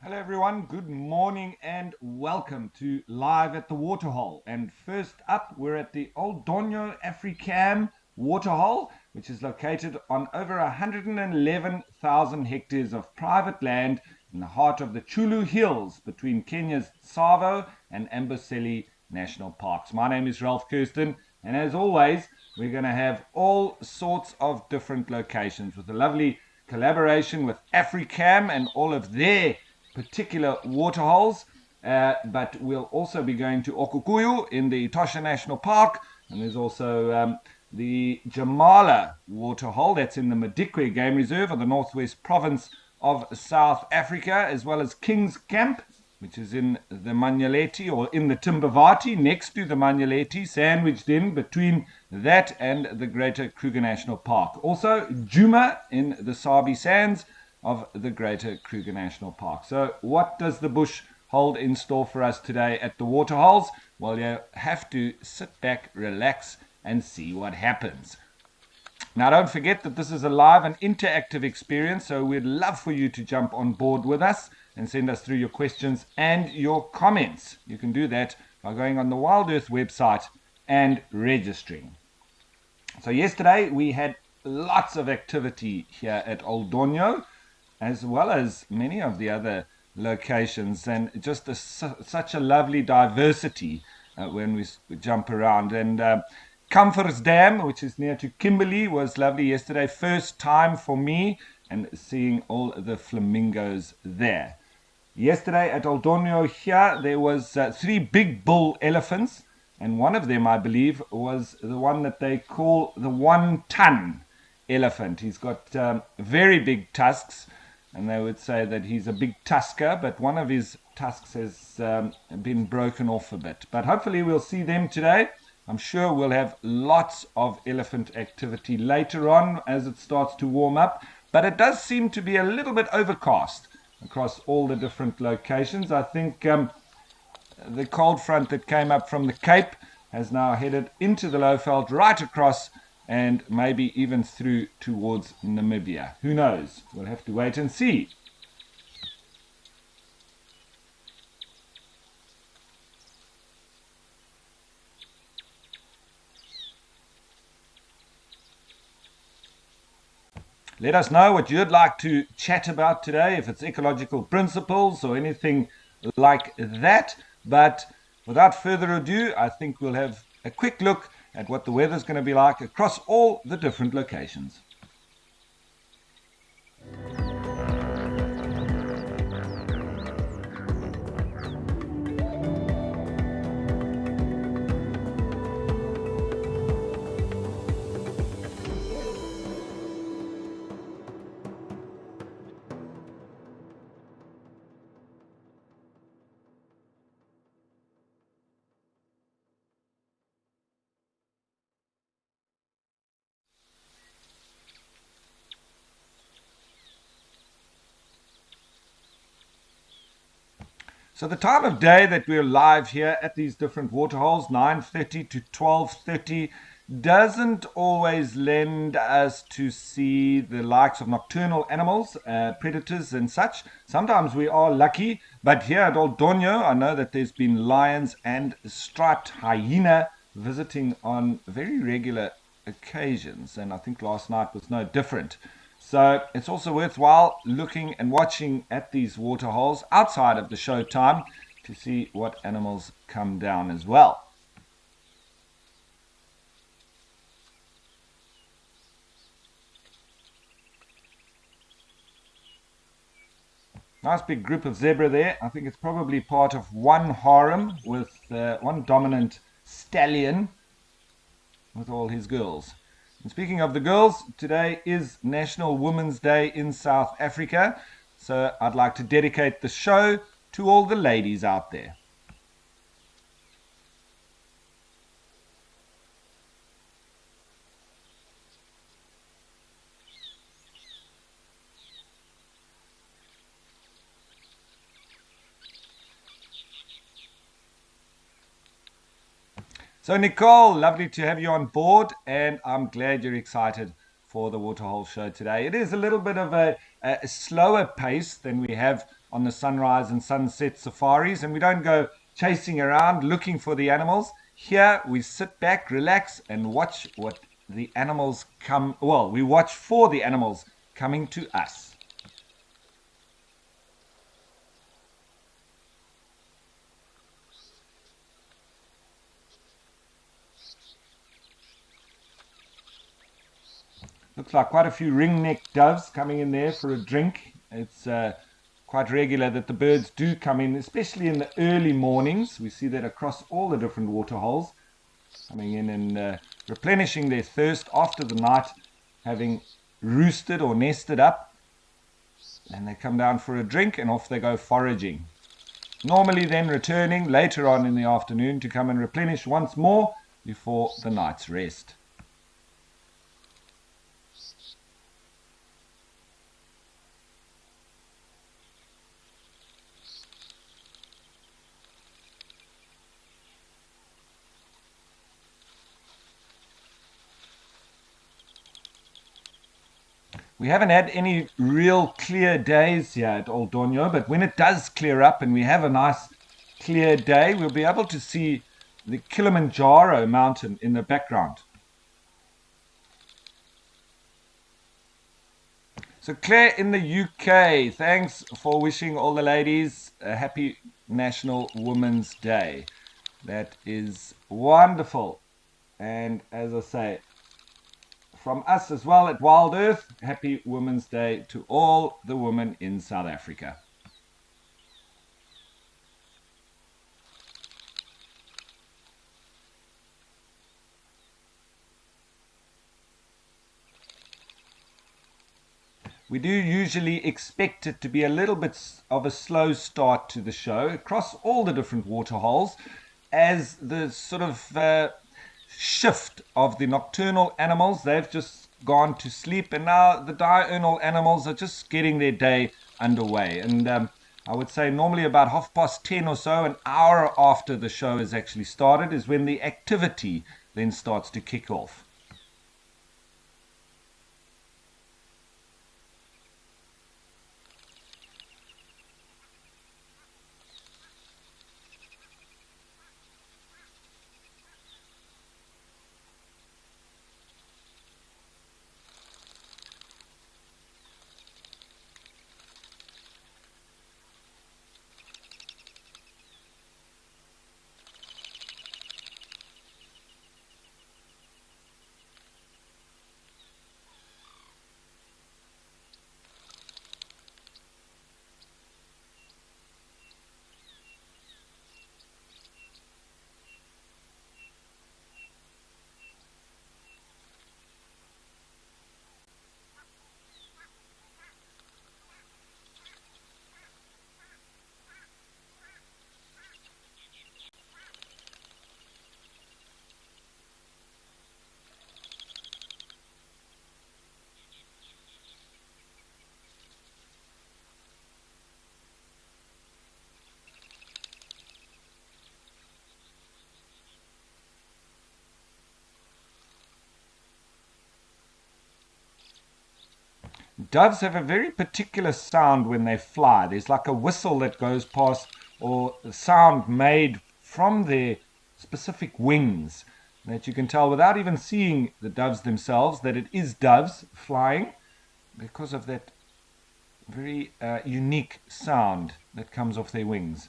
Hello everyone, good morning and welcome to Live at the Waterhole. And first up, we're at the Old Donyo Africam Waterhole, which is located on over 111,000 hectares of private land in the heart of the Chulu Hills between Kenya's Tsavo and Amboseli National Parks. My name is Ralph Kirsten, and as always, we're going to have all sorts of different locations with a lovely collaboration with Africam and all of their particular waterholes, but we'll also be going to Okukuyu in the Etosha National Park, and there's also the Jamala waterhole that's in the Madikwe Game Reserve of the Northwest Province of South Africa, as well as King's Camp, which is in the Manyaleti or in the Timbavati, next to the Manyaleti, sandwiched in between that and the Greater Kruger National Park. Also, Juma in the Sabi Sands of the Greater Kruger National Park. So what does the bush hold in store for us today at the waterholes? Well, you have to sit back, relax, and see what happens. Now, don't forget that this is a live and interactive experience, so we'd love for you to jump on board with us and send us through your questions and your comments. You can do that by going on the WildEarth website and registering. So yesterday we had lots of activity here at Old Donyo, as well as many of the other locations, and just such a lovely diversity when we jump around. And Comforts Dam, which is near to Kimberley, was lovely yesterday. First time for me, and seeing all the flamingos there. Yesterday at Old Donyo here, there was 3 big bull elephants, and one of them, I believe, was the one that they call the 1-ton elephant. He's got very big tusks, and they would say that he's a big tusker, but one of his tusks has been broken off a bit. But hopefully we'll see them today. I'm sure we'll have lots of elephant activity later on as it starts to warm up, but it does seem to be a little bit overcast across all the different locations. I think the cold front that came up from the Cape has now headed into the Lowveld, right across, and maybe even through towards Namibia. Who knows? We'll have to wait and see. Let us know what you'd like to chat about today, if it's ecological principles or anything like that. But without further ado, I think we'll have a quick look at what the weather's going to be like across all the different locations. So the time of day that we're live here at these different waterholes, 9:30 to 12:30, doesn't always lend us to see the likes of nocturnal animals, predators and such. Sometimes we are lucky, but here at Old Donyo, I know that there's been lions and striped hyena visiting on very regular occasions, and I think last night was no different. So it's also worthwhile looking and watching at these waterholes outside of the show time to see what animals come down as well. Nice big group of zebra there. I think it's probably part of one harem with one dominant stallion with all his girls. And speaking of the girls, today is National Women's Day in South Africa, so I'd like to dedicate the show to all the ladies out there. So Nicole, lovely to have you on board, and I'm glad you're excited for the Waterhole show today. It is a little bit of a slower pace than we have on the sunrise and sunset safaris, and we don't go chasing around looking for the animals. Here we sit back, relax, and watch what the animals come. Well, we watch for the animals coming to us. Looks like quite a few ring-necked doves coming in there for a drink. It's quite regular that the birds do come in, especially in the early mornings. We see that across all the different water holes, coming in and replenishing their thirst after the night, having roosted or nested up. And they come down for a drink and off they go foraging. Normally then returning later on in the afternoon to come and replenish once more before the night's rest. We haven't had any real clear days here at Old Donyo, but when it does clear up and we have a nice clear day, we'll be able to see the Kilimanjaro mountain in the background. So Claire in the UK, thanks for wishing all the ladies a happy National Women's Day. That is wonderful. And as I say, from us as well at WildEarth, happy Women's Day to all the women in South Africa. We do usually expect it to be a little bit of a slow start to the show across all the different water holes as the sort of shift of the nocturnal animals. They've just gone to sleep, and now the diurnal animals are just getting their day underway. And I would say normally about 10:30 or so, an hour after the show has actually started, is when the activity then starts to kick off. Doves have a very particular sound when they fly. There's like a whistle that goes past, or a sound made from their specific wings that you can tell without even seeing the doves themselves that it is doves flying, because of that very unique sound that comes off their wings.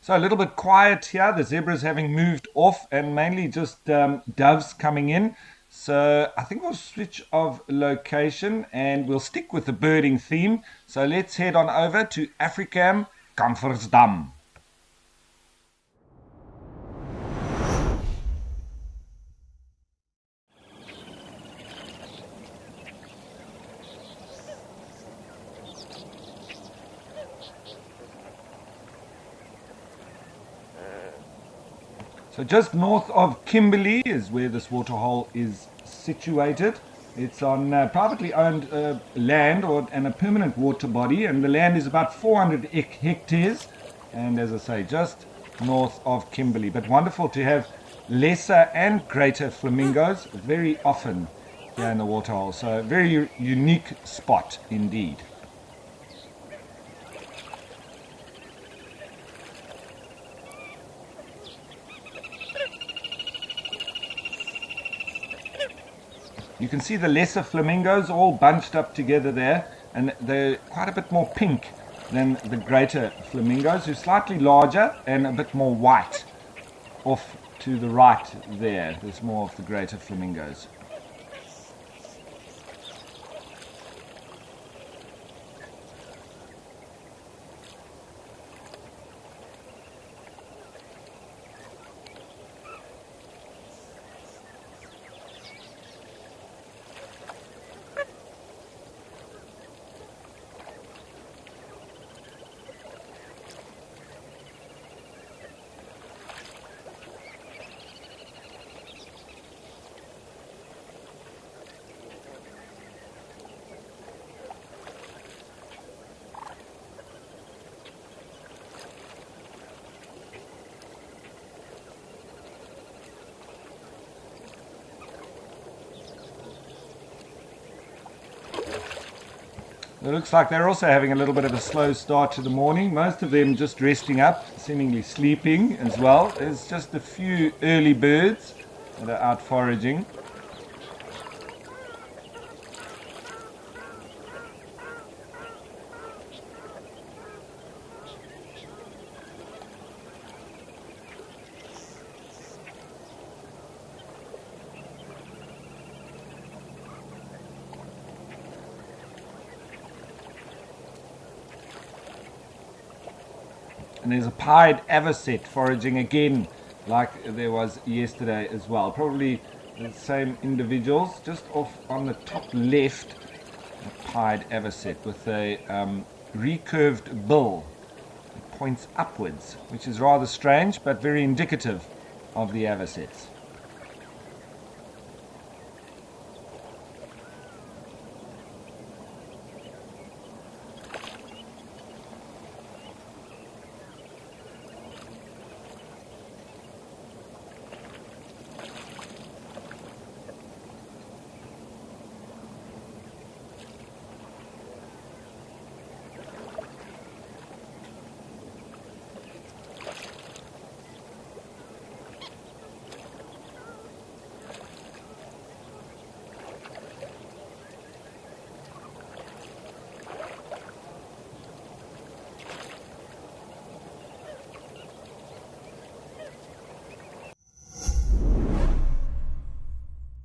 So a little bit quiet here. The zebras having moved off and mainly just doves coming in. So I think we'll switch of location and we'll stick with the birding theme. So let's head on over to Africam, Kamfersdam. So just north of Kimberley is where this waterhole is situated. It's on privately owned land and a permanent water body, and the land is about 400 hectares, and as I say, just north of Kimberley. But wonderful to have lesser and greater flamingos very often here in the waterhole. So a very unique spot indeed. You can see the lesser flamingos all bunched up together there, and they're quite a bit more pink than the greater flamingos, who are slightly larger and a bit more white. Off to the right there's more of the greater flamingos. It looks like they're also having a little bit of a slow start to the morning. Most of them just resting up, seemingly sleeping as well. There's just a few early birds that are out foraging. And there's a pied avocet foraging again, like there was yesterday as well. Probably the same individuals. Just off on the top left, a pied avocet with a recurved bill that points upwards, which is rather strange but very indicative of the avocets.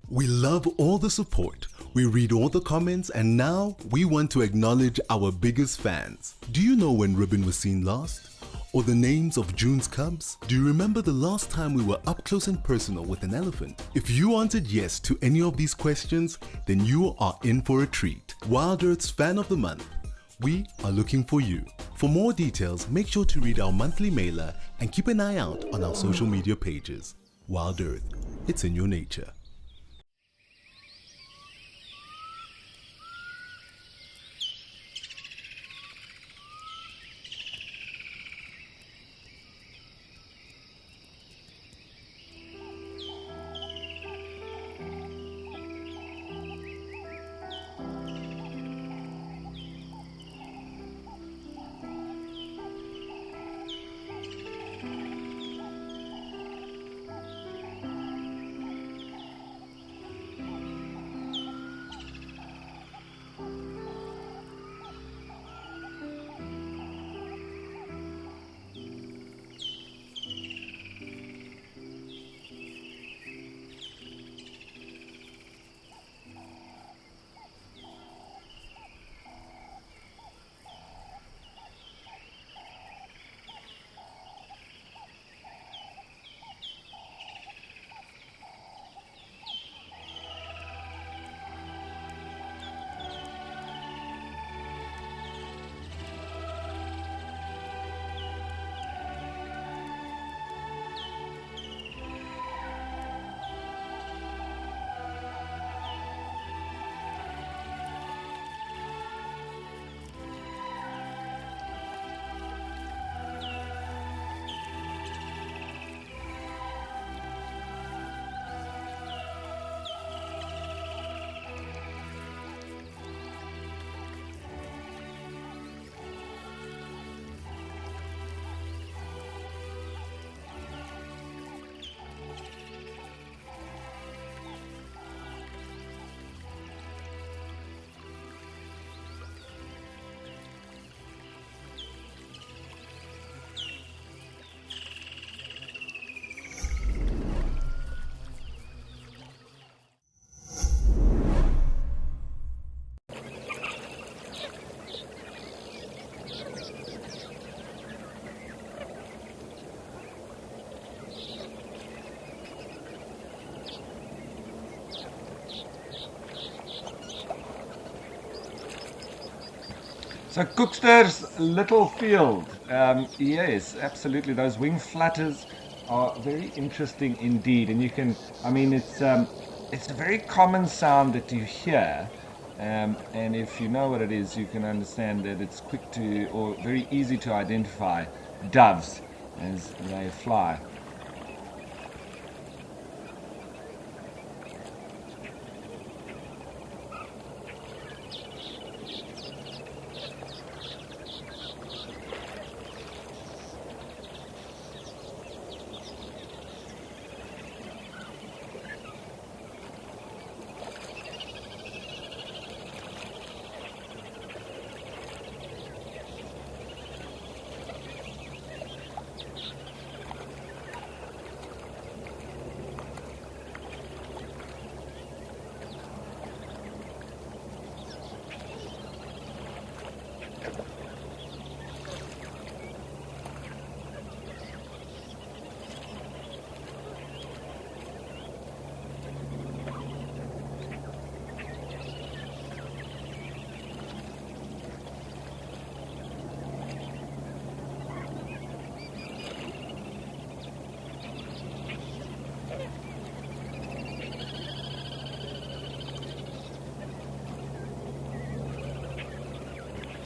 We love all the support, we read all the comments, and now we want to acknowledge our biggest fans. Do you know when Ribbon was seen last? Or the names of June's cubs? Do you remember the last time we were up close and personal with an elephant? If you answered yes to any of these questions, then you are in for a treat. WildEarth's Fan of the Month. We are looking for you. For more details, make sure to read our monthly mailer and keep an eye out on our social media pages. WildEarth, it's in your nature. So Cookster's little field. Yes, absolutely. Those wing flutters are very interesting indeed. And you can, I mean, it's a very common sound that you hear. And if you know what it is, you can understand that it's quick to, or very easy to identify doves as they fly.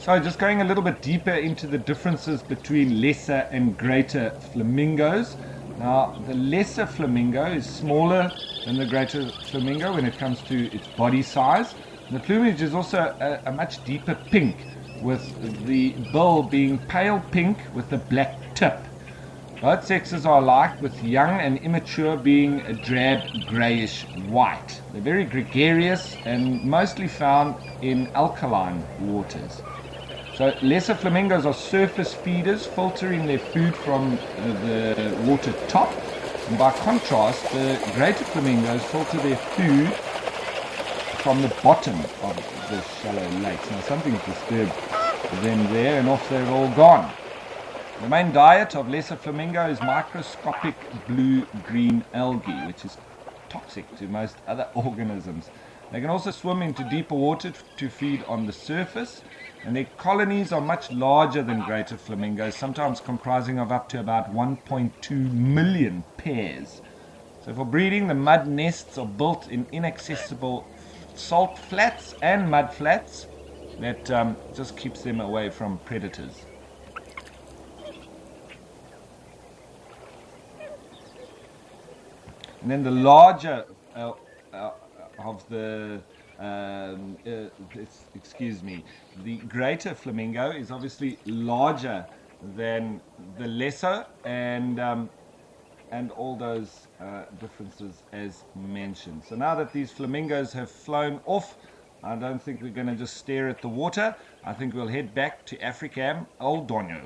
So just going a little bit deeper into the differences between lesser and greater flamingos. Now, the lesser flamingo is smaller than the greater flamingo when it comes to its body size. The plumage is also a much deeper pink, with the bill being pale pink with a black tip. Both sexes are alike, with young and immature being a drab greyish white. They're very gregarious and mostly found in alkaline waters. So lesser flamingos are surface feeders, filtering their food from the water top. And by contrast, the greater flamingos filter their food from the bottom of the shallow lakes. Now something's disturbed them there, and off they're all gone. The main diet of lesser flamingo is microscopic blue-green algae, which is toxic to most other organisms. They can also swim into deeper water to feed on the surface, and their colonies are much larger than greater flamingos, sometimes comprising of up to about 1.2 million pairs. So for breeding, the mud nests are built in inaccessible salt flats and mud flats that just keeps them away from predators. And then the larger uh, of the, excuse me, the greater flamingo is obviously larger than the lesser, and all those differences as mentioned. So now that these flamingos have flown off, I don't think we're going to just stare at the water. I think we'll head back to Africam Old Donyo.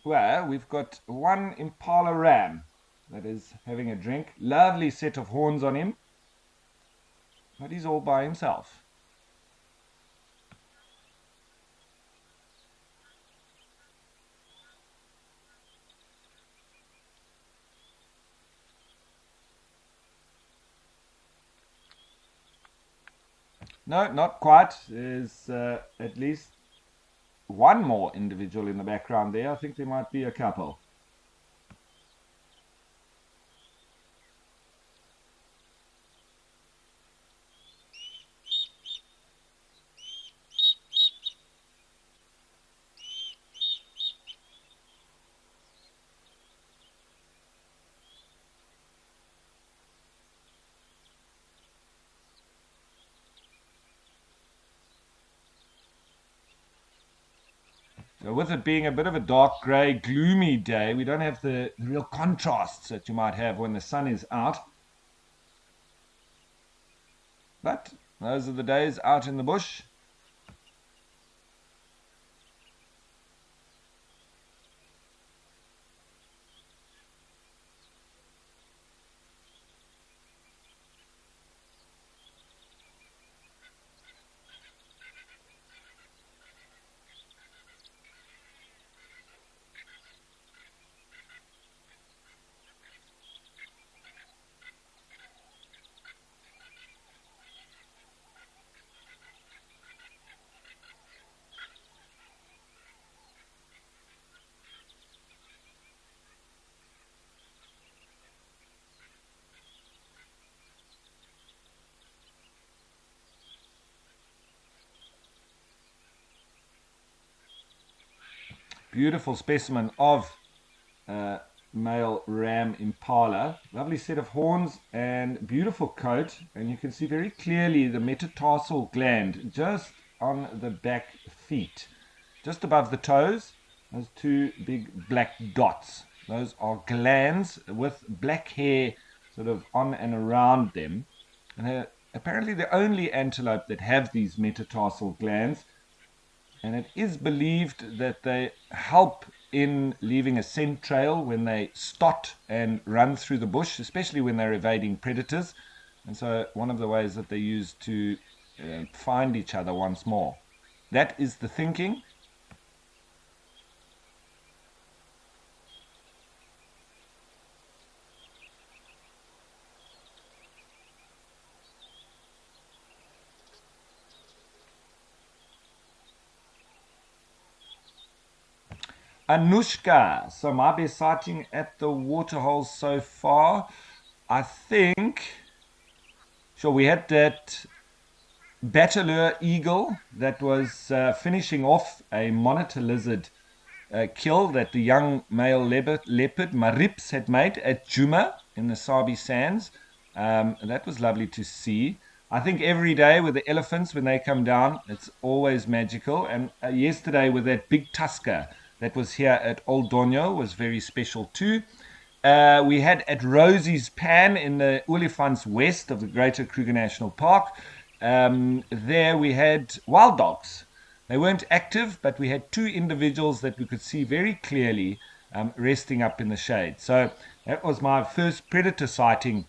Where we've got one impala ram that is having a drink. Lovely set of horns on him, but he's all by himself. No, not quite. There's at least one more individual in the background there. I think there might be a couple. So with it being a bit of a dark grey, gloomy day, we don't have the real contrasts that you might have when the sun is out. But those are the days out in the bush. beautiful specimen of male ram impala. Lovely set of horns and beautiful coat, and you can see very clearly the metatarsal gland just on the back feet, just above the toes. Those two big black dots, those are glands with black hair sort of on and around them, and they're apparently the only antelope that have these metatarsal glands, and it is believed that they help in leaving a scent trail when they stot and run through the bush, especially when they're evading predators. And so one of the ways that they use to find each other once more. That is the thinking. Anushka, so my best sighting at the Waterhole so far, I think, sure, we had that Battleur eagle that was finishing off a monitor lizard kill that the young male leopard Marips had made at Juma in the Sabi Sands. That was lovely to see. I think every day with the elephants, when they come down, it's always magical. And yesterday with that big tusker that was here at Old Donyo was very special too. We had at Rosie's Pan in the Olifants west of the Greater Kruger National Park. There we had wild dogs. They weren't active, but we had two individuals that we could see very clearly resting up in the shade. So that was my first predator sighting,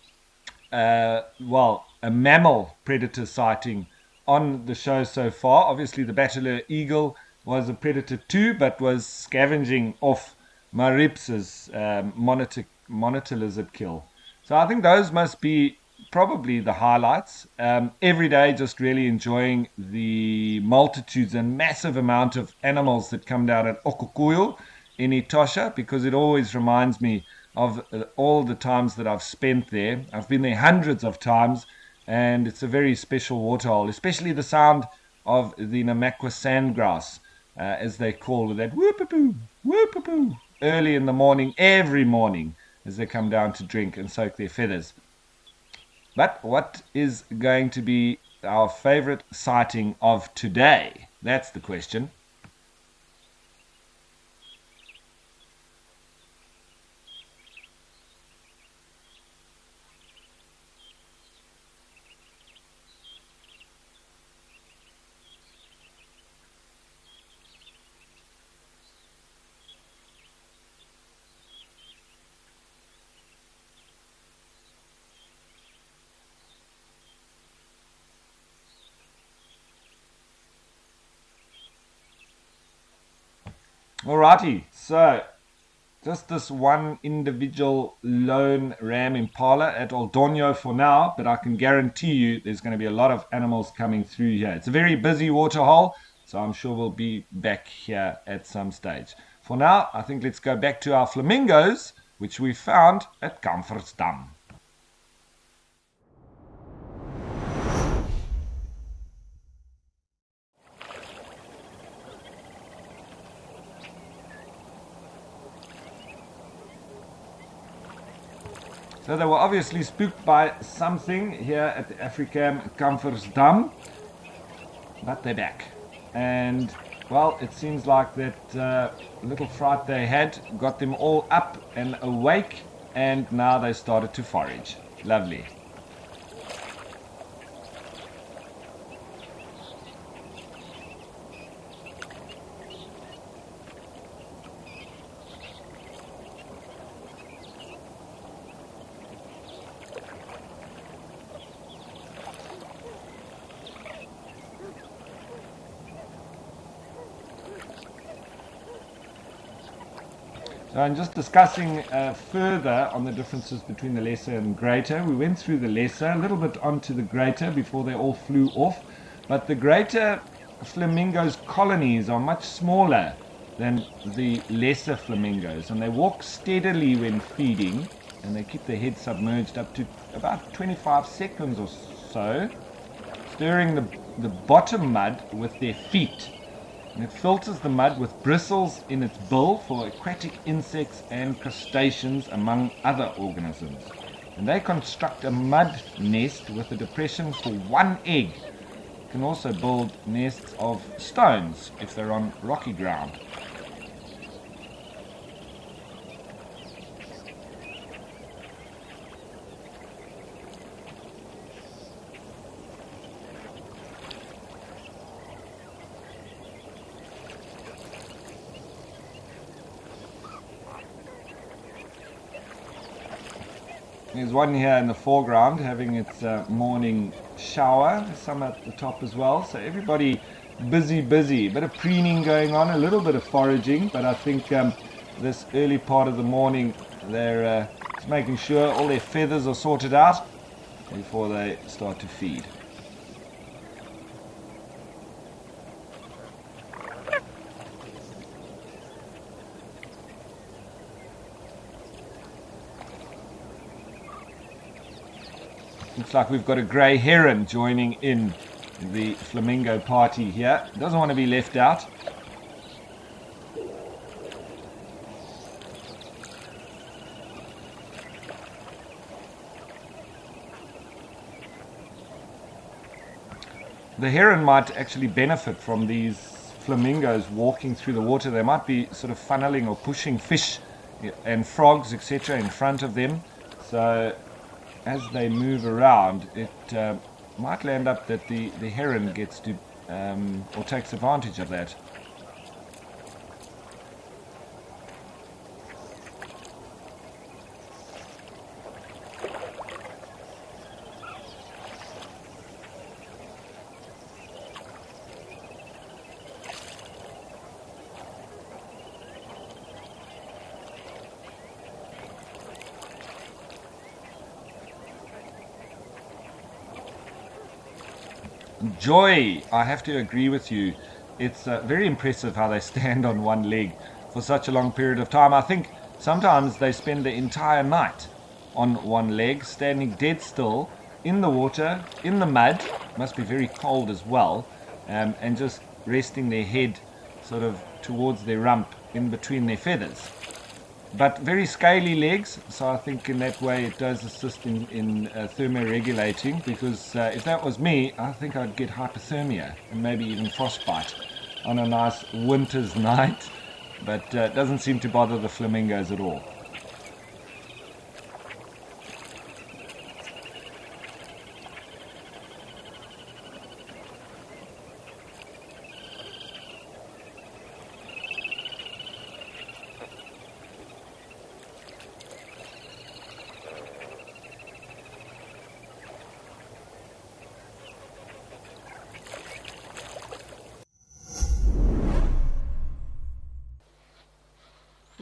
well, a mammal predator sighting on the show so far. Obviously, the Battleur eagle was a predator too, but was scavenging off Marips's monitor lizard kill. So I think those must be probably the highlights. Every day just really enjoying the multitudes and massive amount of animals that come down at Okukuyu in Etosha, because it always reminds me of all the times that I've spent there. I've been there hundreds of times, and it's a very special waterhole, especially the sound of the Namakwa sandgrass, as they call it, that whoop-a-poo, whoop-a-poo, early in the morning, every morning, as they come down to drink and soak their feathers. But what is going to be our favorite sighting of today? That's the question. Alrighty, so just this one individual lone ram impala at Old Donyo for now, but I can guarantee you there's going to be a lot of animals coming through here. It's a very busy waterhole, so I'm sure we'll be back here at some stage. For now, I think let's go back to our flamingos, which we found at Kamfersdam. So they were obviously spooked by something here at the Africam Kamfersdam, but they're back. And, well, it seems like that little fright they had got them all up and awake, and now they started to forage. Lovely. So I'm just discussing further on the differences between the lesser and greater. We went through the lesser, a little bit onto the greater before they all flew off. But the greater flamingos colonies are much smaller than the lesser flamingos, and they walk steadily when feeding, and they keep their head submerged up to about 25 seconds or so, stirring the bottom mud with their feet. And it filters the mud with bristles in its bill for aquatic insects and crustaceans, among other organisms. And they construct a mud nest with a depression for one egg. You can also build nests of stones if they're on rocky ground. There's one here in the foreground having its morning shower, some at the top as well. So everybody busy. A bit of preening going on, a little bit of foraging, but I think this early part of the morning they're just making sure all their feathers are sorted out before they start to feed. Looks like we've got a grey heron joining in the flamingo party here. Doesn't want to be left out. The heron might actually benefit from these flamingos walking through the water. They might be sort of funneling or pushing fish and frogs, etc., in front of them. So as they move around, it might land up that the heron gets to or takes advantage of that. Joy, I have to agree with you. It's very impressive how they stand on one leg for such a long period of time. I think sometimes they spend the entire night on one leg, standing dead still in the water, in the mud, must be very cold as well, and just resting their head sort of towards their rump in between their feathers. But very scaly legs, so I think in that way it does assist in thermoregulating, because if that was me, I think I'd get hypothermia and maybe even frostbite on a nice winter's night, but it doesn't seem to bother the flamingos at all.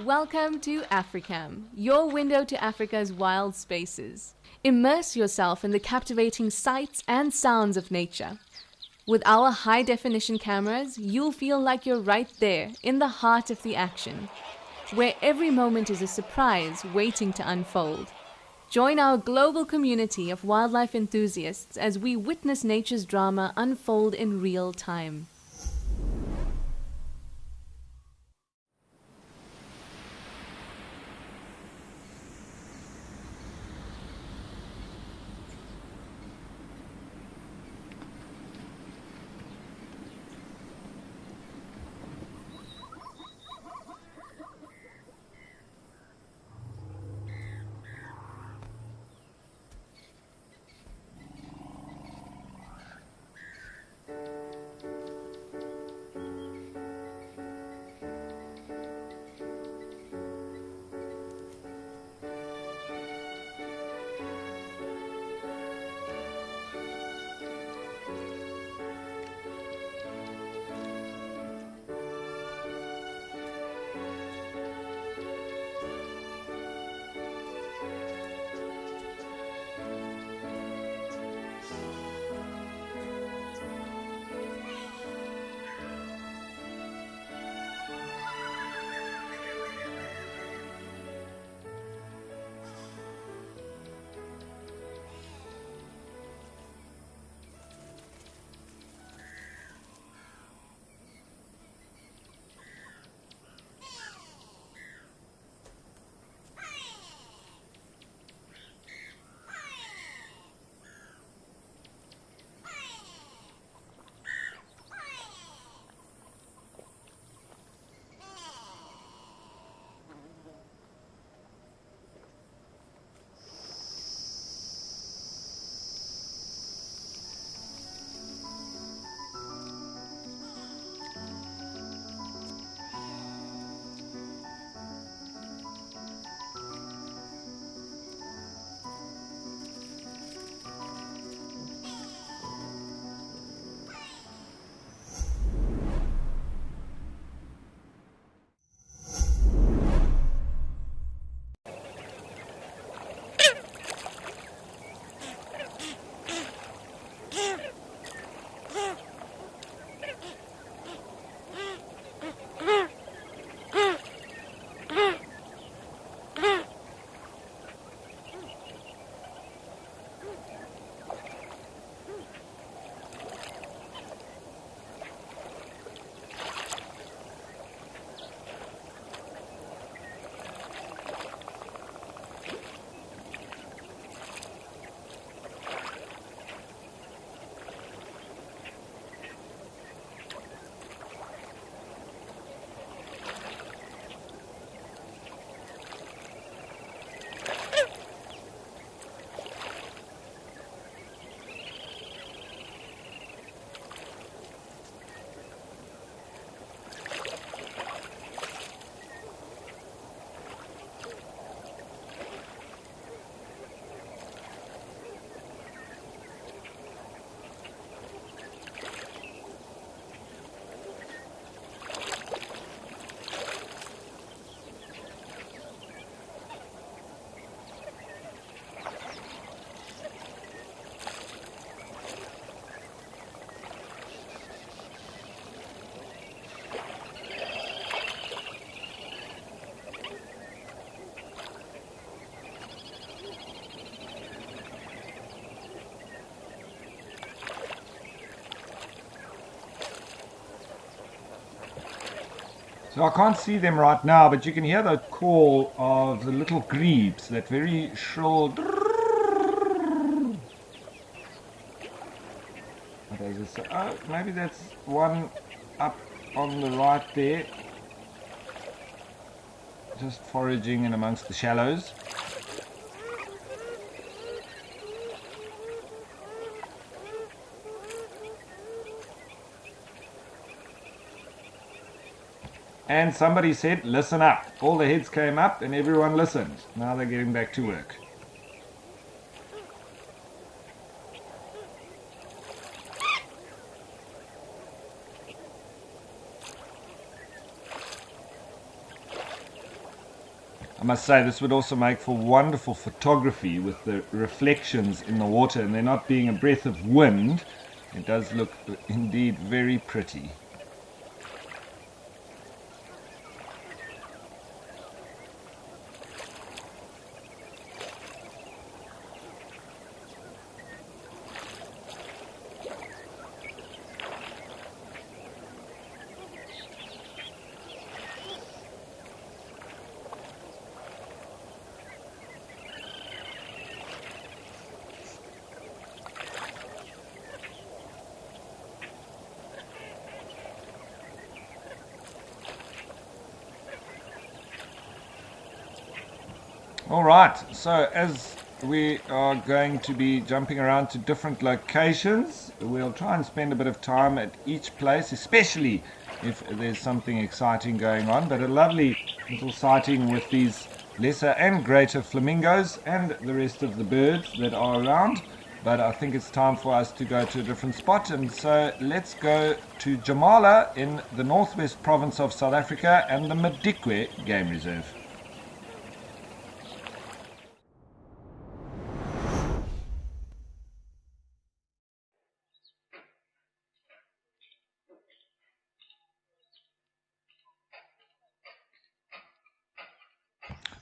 Welcome to Africam, your window to Africa's wild spaces. Immerse yourself in the captivating sights and sounds of nature. With our high-definition cameras, you'll feel like you're right there in the heart of the action, where every moment is a surprise waiting to unfold. Join our global community of wildlife enthusiasts as we witness nature's drama unfold in real time. So I can't see them right now, but you can hear the call of the little grebes, that very shrill. What does it say? Oh, maybe that's one up on the right there, just foraging in amongst the shallows. And somebody said, listen up. All the heads came up and everyone listened. Now they're getting back to work. I must say, this would also make for wonderful photography with the reflections in the water, and there not being a breath of wind. It does look indeed very pretty. All right, so as we are going to be jumping around to different locations, we'll try and spend a bit of time at each place, especially if there's something exciting going on. But a lovely little sighting with these lesser and greater flamingos and the rest of the birds that are around. But I think it's time for us to go to a different spot, and so let's go to Jamala in the northwest province of South Africa and the Madikwe Game Reserve.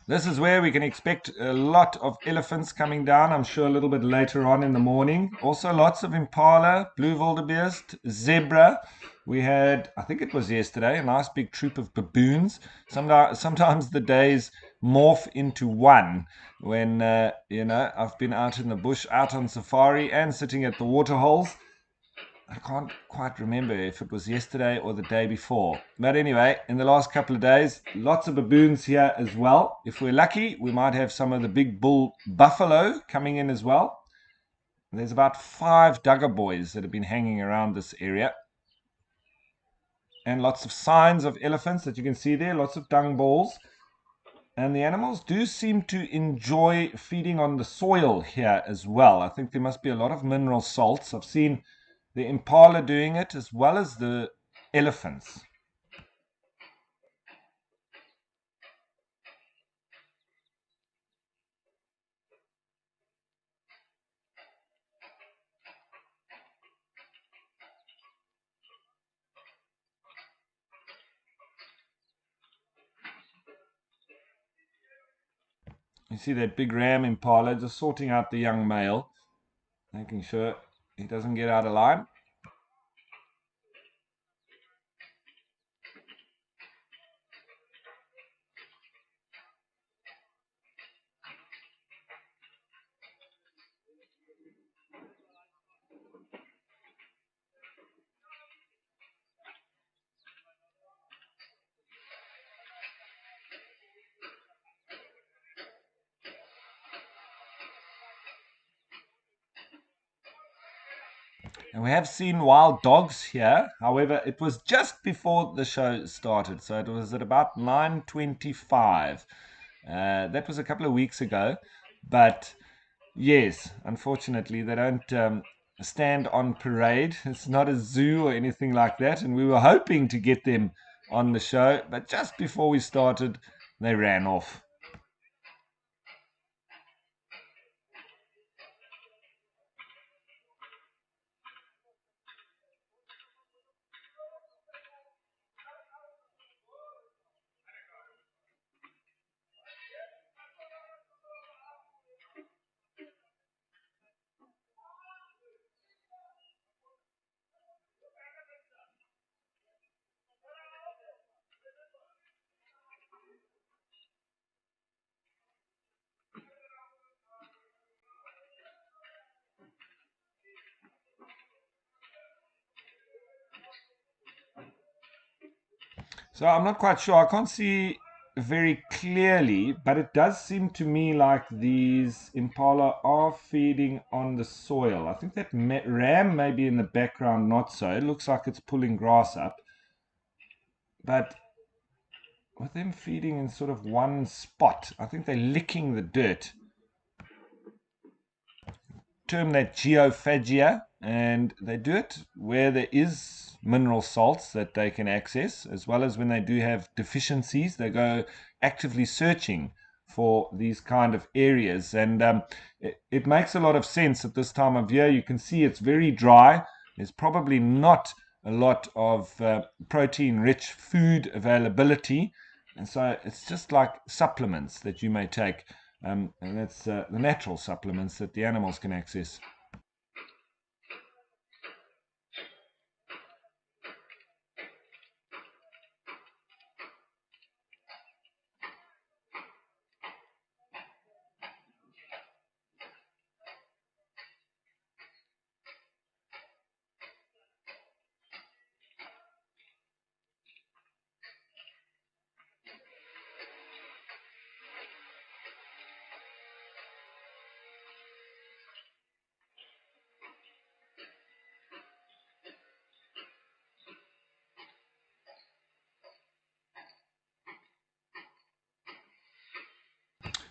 This is where we can expect a lot of elephants coming down, I'm sure a little bit later on in the morning. Also lots of impala, blue wildebeest, zebra. We had, I think it was yesterday, a nice big troop of baboons. Sometimes the days morph into one when, I've been out in the bush, out on safari and sitting at the water holes. I can't quite remember if it was yesterday or the day before. But anyway, in the last couple of days, lots of baboons here as well. If we're lucky, we might have some of the big bull buffalo coming in as well. There's about 5 duggar boys that have been hanging around this area. And lots of signs of elephants that you can see there, lots of dung balls. And the animals do seem to enjoy feeding on the soil here as well. I think there must be a lot of mineral salts. I've seen the impala doing it as well as the elephants. You see that big ram impala just sorting out the young male, making sure he doesn't get out of line. And we have seen wild dogs here. However, it was just before the show started, so it was at about 9:25. That was a couple of weeks ago. But yes, unfortunately, they don't stand on parade. It's not a zoo or anything like that. And we were hoping to get them on the show, but just before we started, they ran off. So I'm not quite sure. I can't see very clearly, but it does seem to me like these impala are feeding on the soil. I think that ram may be in the background, not so. It looks like it's pulling grass up. But with them feeding in sort of one spot, I think they're licking the dirt. Term that geophagia, and they do it where there is mineral salts that they can access, as well as when they do have deficiencies. They go actively searching for these kind of areas, and it makes a lot of sense at this time of year. You can see it's very dry. There's probably not a lot of protein rich food availability, and so it's just like supplements that you may take, and that's the natural supplements that the animals can access.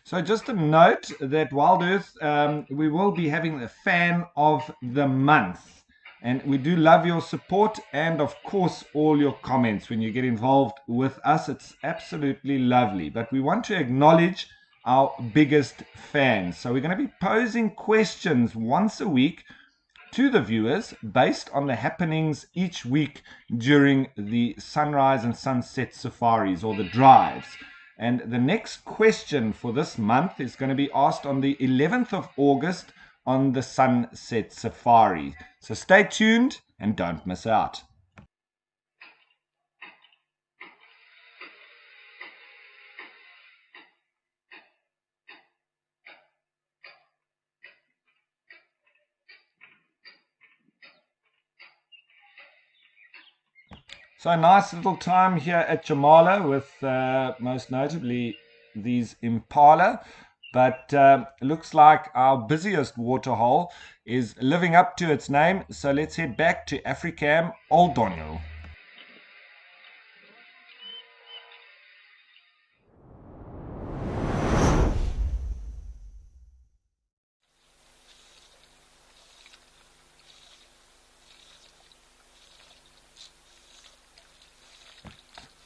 So just a note that WildEarth, we will be having the fan of the month. And we do love your support and, of course, all your comments when you get involved with us. It's absolutely lovely. But we want to acknowledge our biggest fans. So we're going to be posing questions once a week to the viewers based on the happenings each week during the sunrise and sunset safaris or the drives. And the next question for this month is going to be asked on the 11th of August on the sunset safari. So stay tuned and don't miss out. So a nice little time here at Jamala with most notably these impala. But looks like our busiest waterhole is living up to its name. So let's head back to Africam Old Donyo.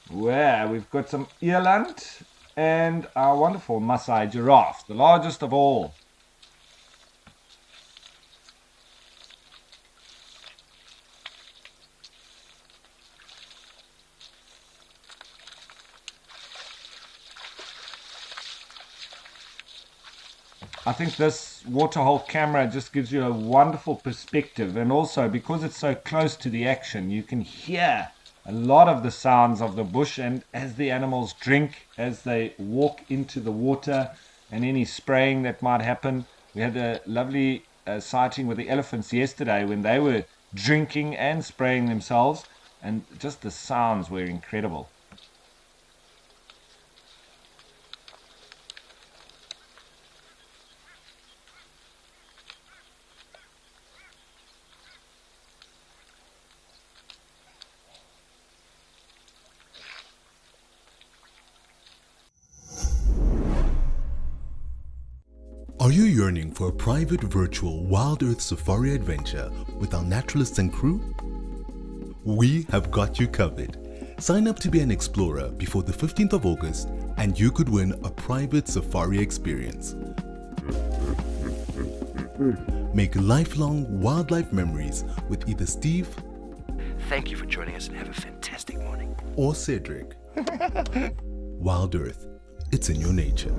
Where we've got some eland and our wonderful Maasai giraffe, the largest of all. I think this Waterhole camera just gives you a wonderful perspective, and also because it's so close to the action, you can hear a lot of the sounds of the bush, and as the animals drink, as they walk into the water, and any spraying that might happen. We had a lovely sighting with the elephants yesterday when they were drinking and spraying themselves, and just the sounds were incredible. Are you yearning for a private virtual WildEarth safari adventure with our naturalists and crew? We have got you covered. Sign up to be an explorer before the 15th of August and you could win a private safari experience. Make lifelong wildlife memories with either Steve, Thank you for joining us and have a fantastic morning. or Cedric. WildEarth, it's in your nature.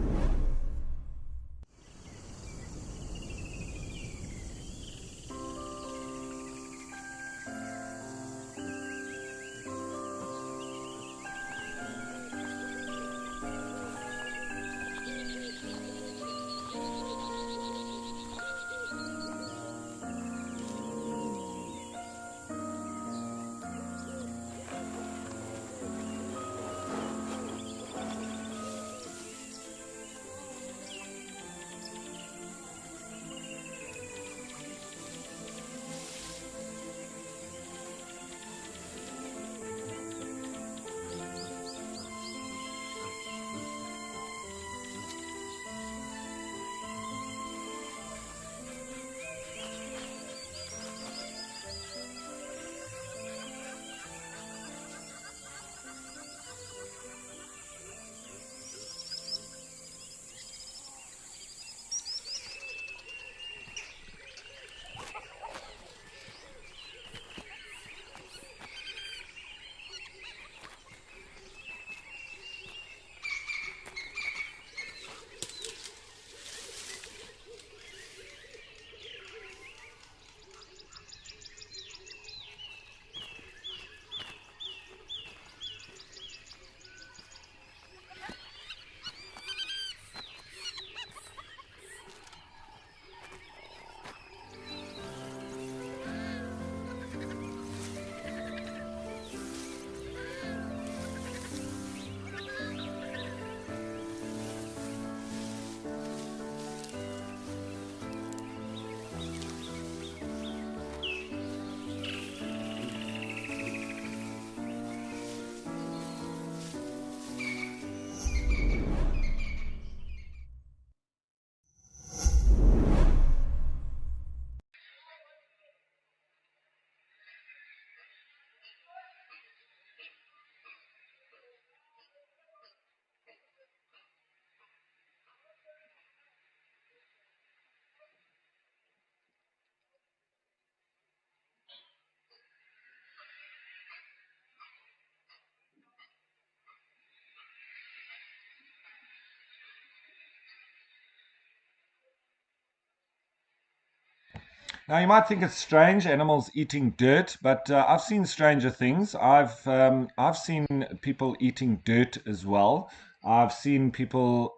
Now, you might think it's strange, animals eating dirt, but I've seen stranger things. I've seen people eating dirt as well. I've seen people,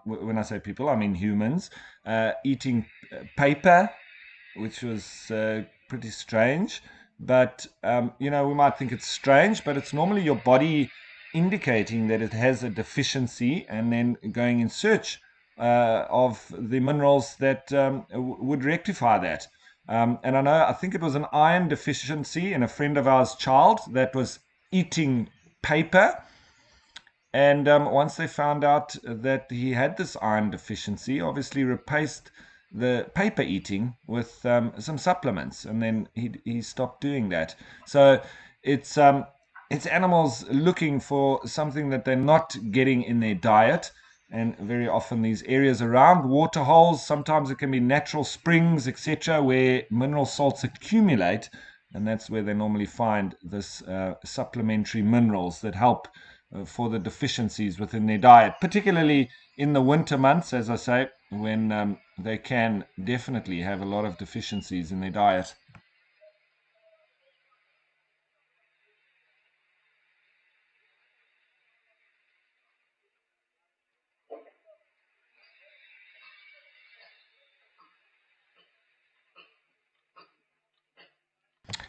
when I say people, I mean humans, eating paper, which was pretty strange. But we might think it's strange, but it's normally your body indicating that it has a deficiency, and then going in search of the minerals that would rectify that. And I think it was an iron deficiency in a friend of ours' child that was eating paper. And once they found out that he had this iron deficiency, obviously replaced the paper eating with some supplements, and then he stopped doing that. So it's it's animals looking for something that they're not getting in their diet, and very often these areas around water holes, sometimes it can be natural springs, etc., where mineral salts accumulate, and that's where they normally find this supplementary minerals that help for the deficiencies within their diet, particularly in the winter months, as I say, when they can definitely have a lot of deficiencies in their diet.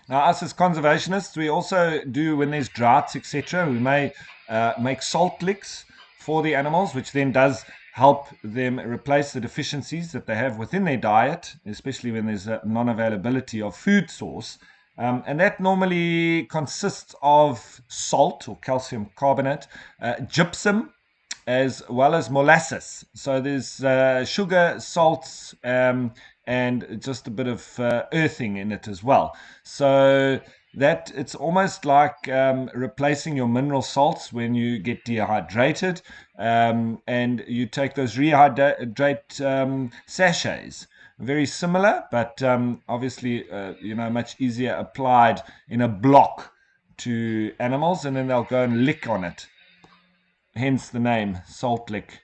Now, us as conservationists, we also do, when there's droughts, etc., we may make salt licks for the animals, which then does help them replace the deficiencies that they have within their diet, especially when there's a non-availability of food source. And that normally consists of salt or calcium carbonate, gypsum, as well as molasses. So there's sugar, salts, and just a bit of earthing in it as well. So that it's almost like replacing your mineral salts when you get dehydrated, and you take those rehydrate sachets. Very similar, but obviously, much easier applied in a block to animals, and then they'll go and lick on it. Hence the name Salt Lick.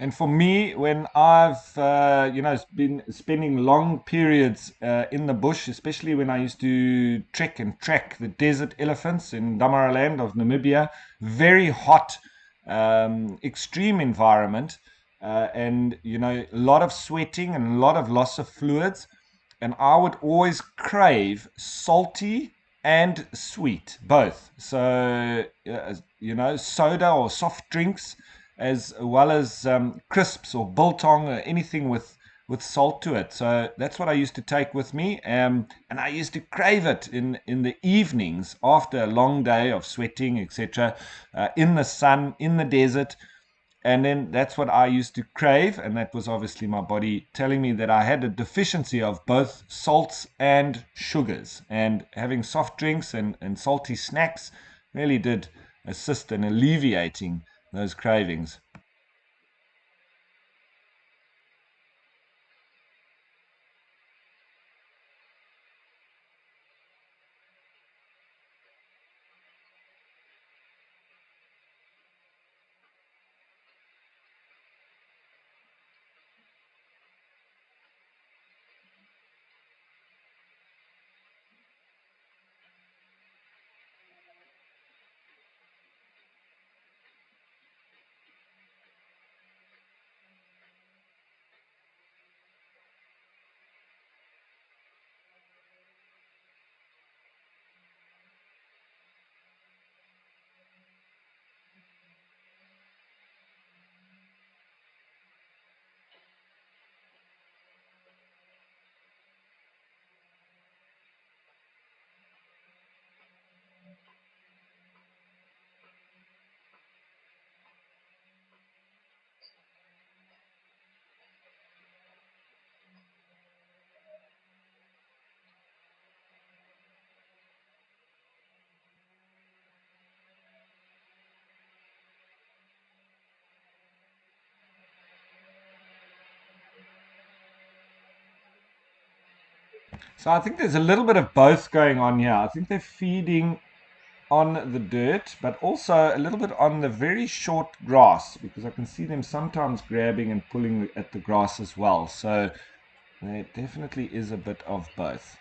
And for me, when I've been spending long periods in the bush, especially when I used to trek and track the desert elephants in Damaraland of Namibia, very hot, extreme environment, and a lot of sweating and a lot of loss of fluids, and I would always crave salty and sweet, both. So, soda or soft drinks, as well as crisps or biltong or anything with salt to it. So that's what I used to take with me, and I used to crave it in the evenings after a long day of sweating, etc., in the sun, in the desert. And then that's what I used to crave, and that was obviously my body telling me that I had a deficiency of both salts and sugars. And having soft drinks and salty snacks really did assist in alleviating those cravings. So I think there's a little bit of both going on here. I think they're feeding on the dirt, but also a little bit on the very short grass, because I can see them sometimes grabbing and pulling at the grass as well. So there definitely is a bit of both.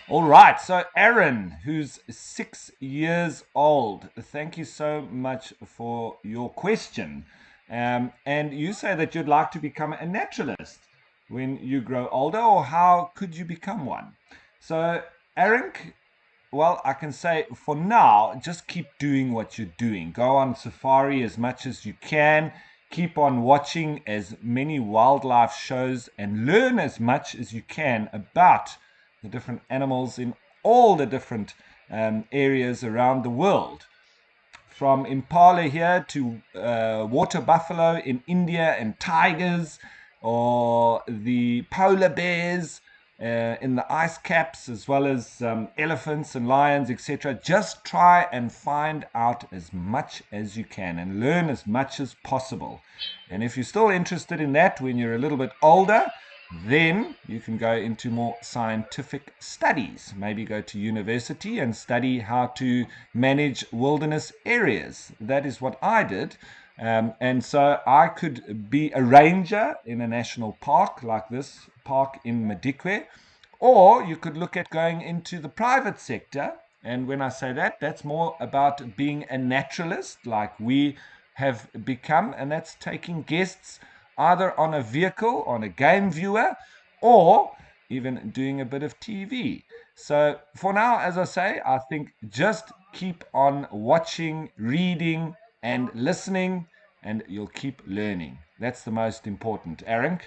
All right, so Aaron, who's 6 years old, thank you so much for your question. And you say that you'd like to become a naturalist when you grow older, or how could you become one? So, Aaron, well, I can say for now, just keep doing what you're doing. Go on safari as much as you can. Keep on watching as many wildlife shows and learn as much as you can about the different animals in all the different areas around the world. From impala here to water buffalo in India and tigers, or the polar bears in the ice caps, as well as elephants and lions, etc. Just try and find out as much as you can and learn as much as possible. And if you're still interested in that when you're a little bit older, then you can go into more scientific studies. Maybe go to university and study how to manage wilderness areas. That is what I did. And so I could be a ranger in a national park like this park in Madikwe, or you could look at going into the private sector And when I say that, that's more about being a naturalist, like we have become, and that's taking guests either on a vehicle, on a game viewer, or even doing a bit of TV. So for now, as I say, I think just keep on watching, reading, and listening, and you'll keep learning. That's the most important. Aaron?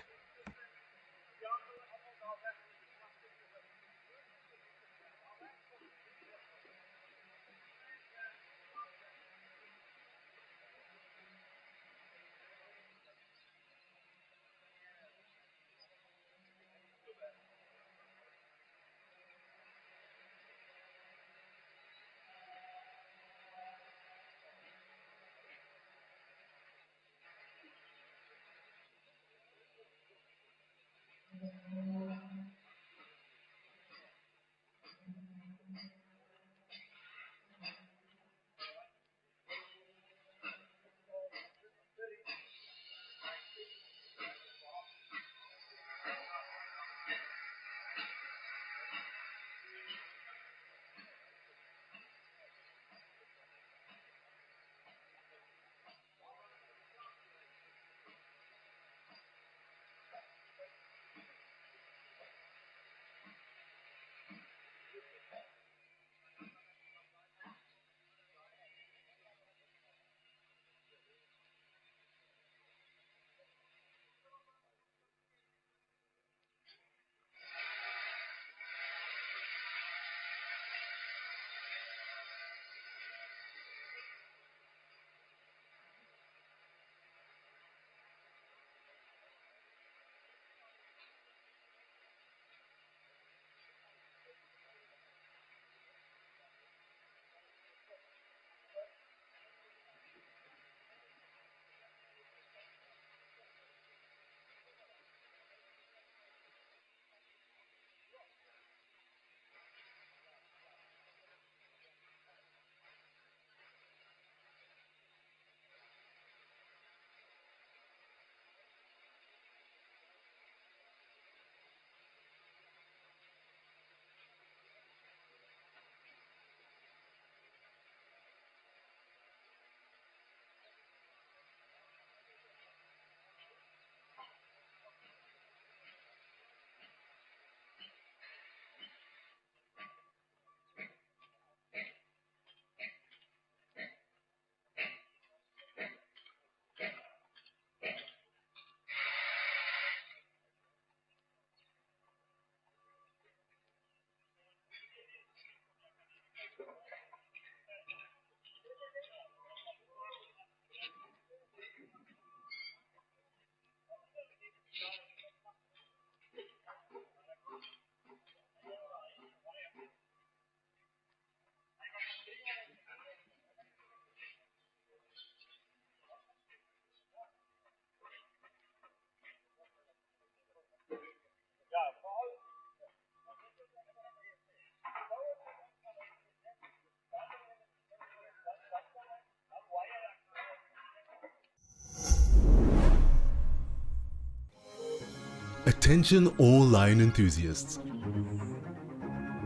Attention all lion enthusiasts.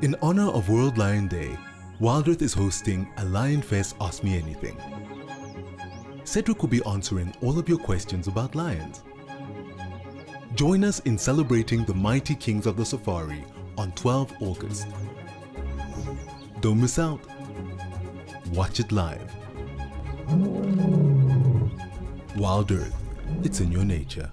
In honor of World Lion Day, WildEarth is hosting a Lion Fest Ask Me Anything. Cedric will be answering all of your questions about lions. Join us in celebrating the mighty kings of the safari on 12 August. Don't miss out. Watch it live. WildEarth, it's in your nature.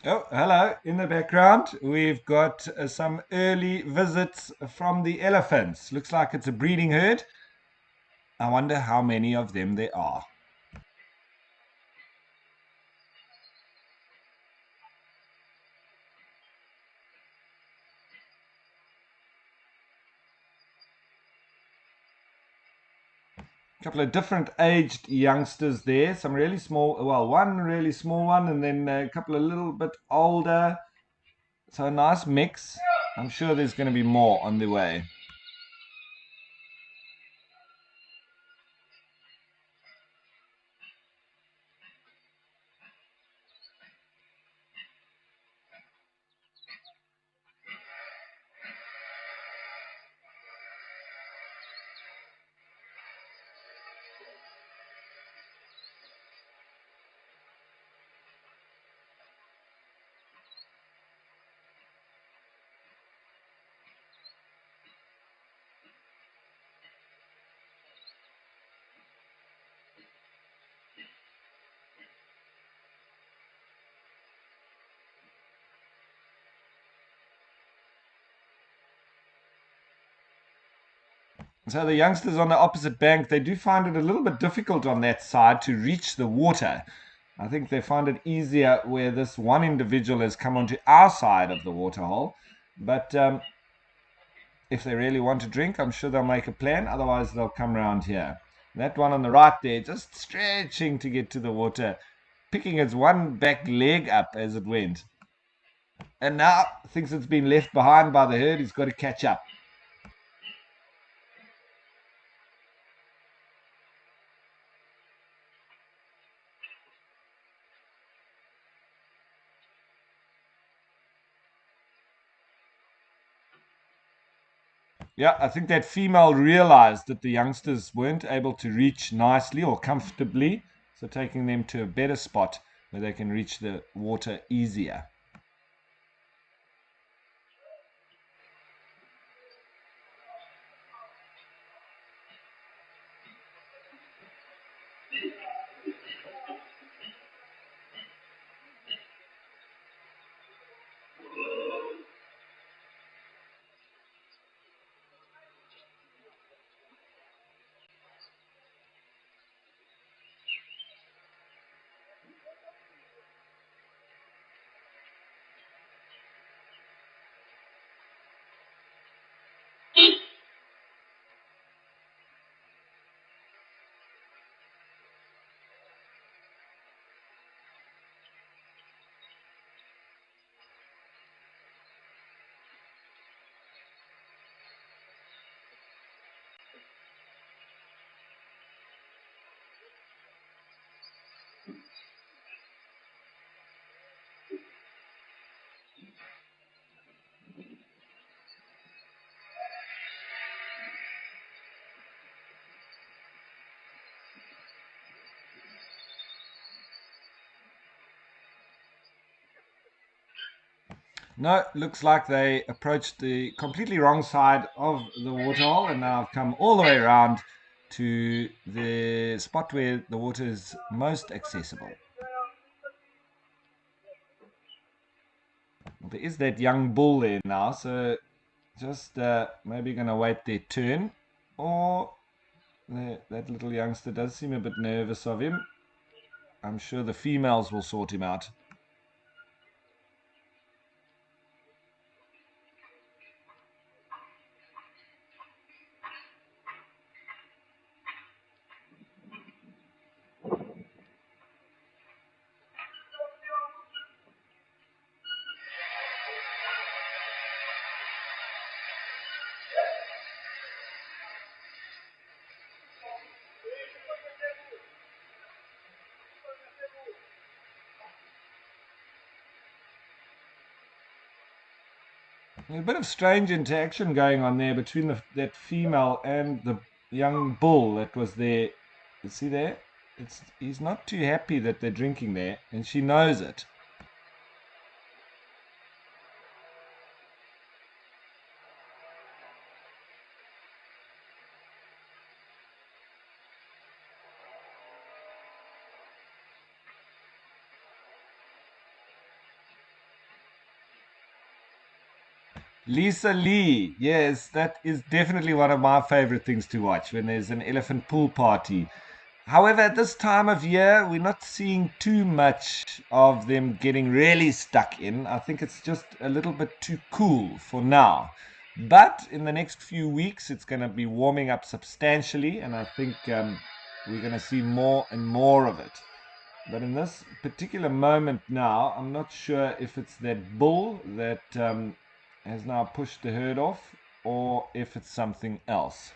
Oh, hello. In the background, we've got some early visits from the elephants. Looks like it's a breeding herd. I wonder how many of them there are. A couple of different aged youngsters there. Some really small, well, one really small one, and then a couple a little bit older. So a nice mix. I'm sure there's going to be more on the way. So the youngsters on the opposite bank, they do find it a little bit difficult on that side to reach the water. I think they find it easier where this one individual has come onto our side of the waterhole. But if they really want to drink, I'm sure they'll make a plan. Otherwise, they'll come around here. That one on the right there, just stretching to get to the water, picking its one back leg up as it went. And now thinks it's been left behind by the herd. He's got to catch up. Yeah, I think that female realized that the youngsters weren't able to reach nicely or comfortably, so taking them to a better spot where they can reach the water easier. No, looks like they approached the completely wrong side of the waterhole and now have come all the way around to the spot where the water is most accessible. There is that young bull there now, so just maybe going to wait their turn. Or that little youngster does seem a bit nervous of him. I'm sure the females will sort him out. There's a bit of strange interaction going on there between that female and the young bull that was there. You see there? He's not too happy that they're drinking there, and she knows it. Lisa Lee. Yes, that is definitely one of my favorite things to watch when there's an elephant pool party. However, at this time of year, we're not seeing too much of them getting really stuck in. I think it's just a little bit too cool for now. But in the next few weeks, it's going to be warming up substantially, and I think we're going to see more and more of it. But in this particular moment now, I'm not sure if it's that bull that has now pushed the herd off or if it's something else.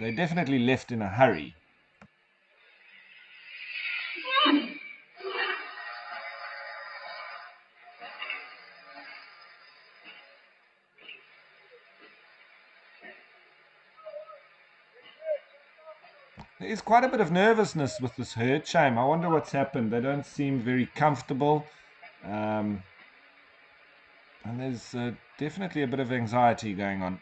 They definitely left in a hurry. There is quite a bit of nervousness with this herd. Shame. I wonder what's happened. They don't seem very comfortable. And there's definitely a bit of anxiety going on.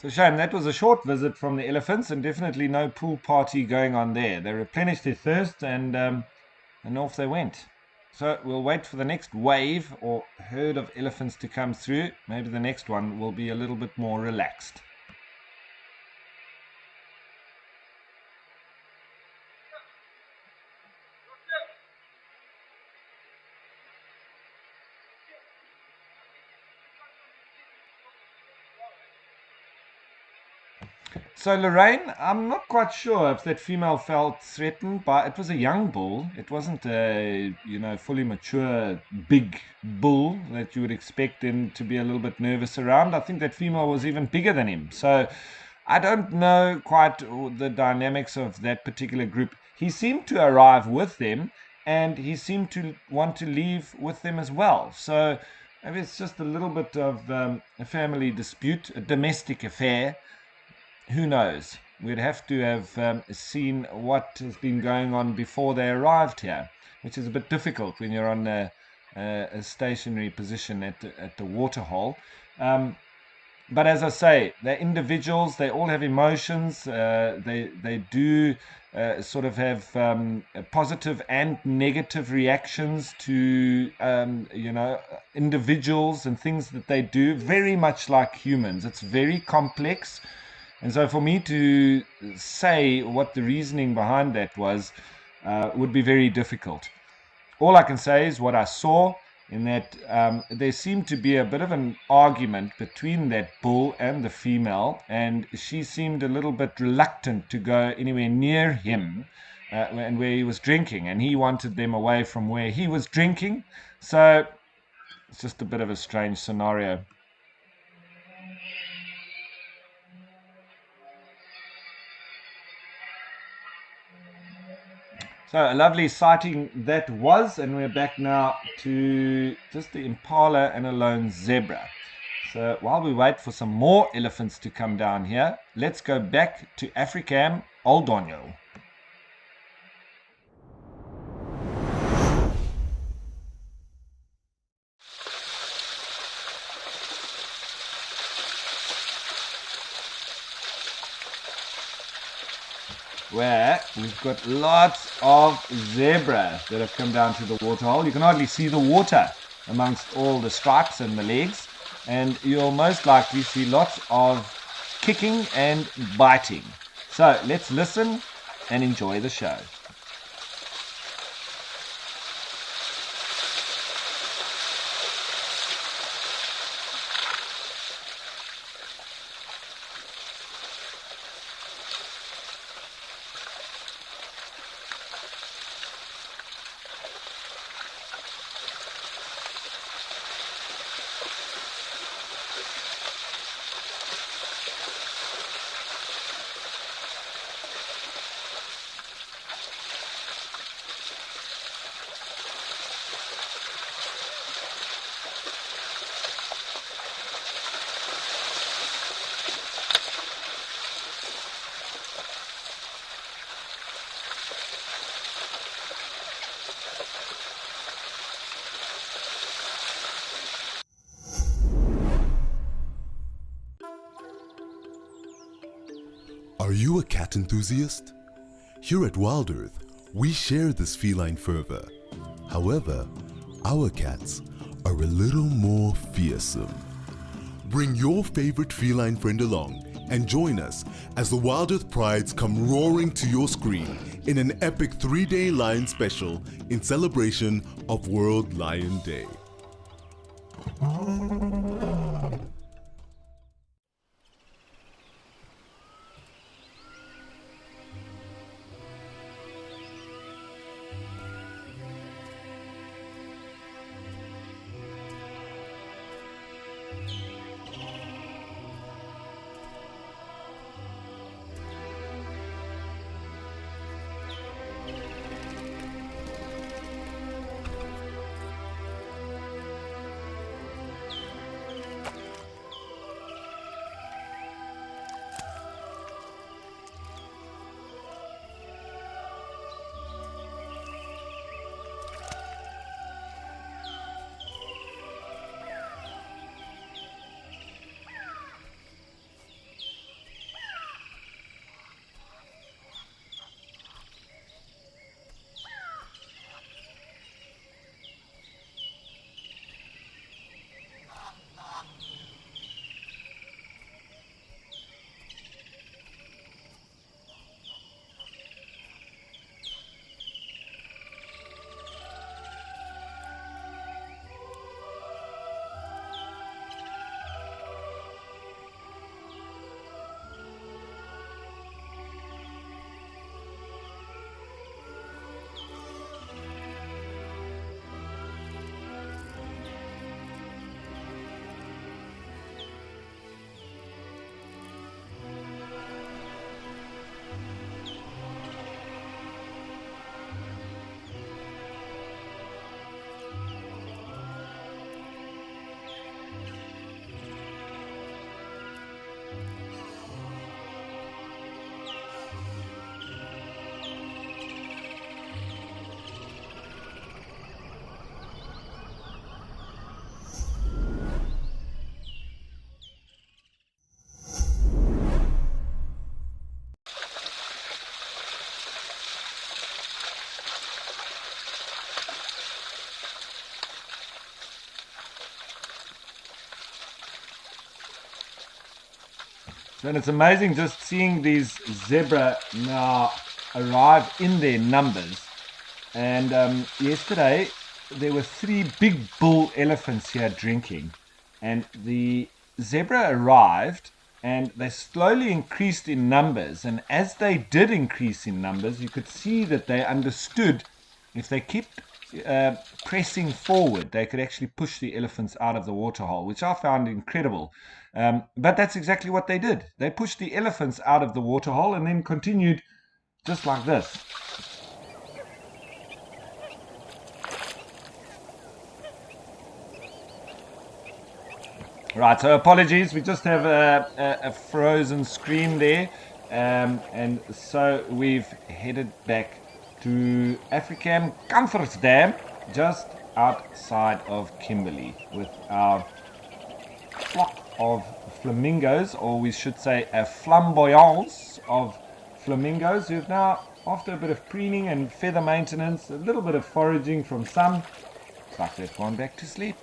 So, shame that was a short visit from the elephants, and definitely no pool party going on there. They replenished their thirst, and off they went. So we'll wait for the next wave or herd of elephants to come through. Maybe the next one will be a little bit more relaxed. So Lorraine, I'm not quite sure if that female felt threatened by it was a young bull. It wasn't a, fully mature big bull that you would expect him to be a little bit nervous around. I think that female was even bigger than him. So I don't know quite the dynamics of that particular group. He seemed to arrive with them and he seemed to want to leave with them as well. So maybe it's just a little bit of a family dispute, a domestic affair. Who knows? We'd have to have seen what has been going on before they arrived here, which is a bit difficult when you're on a stationary position at the waterhole. But as I say, they're individuals. They all have emotions. They do sort of have positive and negative reactions to individuals and things that they do. Very much like humans. It's very complex. And so for me to say what the reasoning behind that was would be very difficult. All I can say is what I saw in that there seemed to be a bit of an argument between that bull and the female, and she seemed a little bit reluctant to go anywhere near him and where he was drinking, and he wanted them away from where he was drinking. So it's just a bit of a strange scenario. So a lovely sighting that was, and we're back now to just the impala and a lone zebra. So while we wait for some more elephants to come down here, let's go back to Africam Old Donyo. Where we've got lots of zebra that have come down to the waterhole. You can hardly see the water amongst all the stripes and the legs, and you'll most likely see lots of kicking and biting. So let's listen and enjoy the show. Are you a cat enthusiast? Here at WildEarth, we share this feline fervor. However, our cats are a little more fearsome. Bring your favorite feline friend along and join us as the WildEarth prides come roaring to your screen in an epic 3-day lion special in celebration of World Lion Day. And it's amazing just seeing these zebra now arrive in their numbers. And yesterday there were 3 big bull elephants here drinking, and the zebra arrived and they slowly increased in numbers. And as they did increase in numbers, you could see that they understood if they kept pressing forward, they could actually push the elephants out of the waterhole, which I found incredible. But that's exactly what they did. They pushed the elephants out of the waterhole and then continued just like this. Right, so apologies. We just have a frozen screen there. And so we've headed back to Africam Comforts Dam, just outside of Kimberley, with our flock of flamingos, or we should say a flamboyance of flamingos, who've now, after a bit of preening and feather maintenance, a little bit of foraging from some, it's like they've gone back to sleep.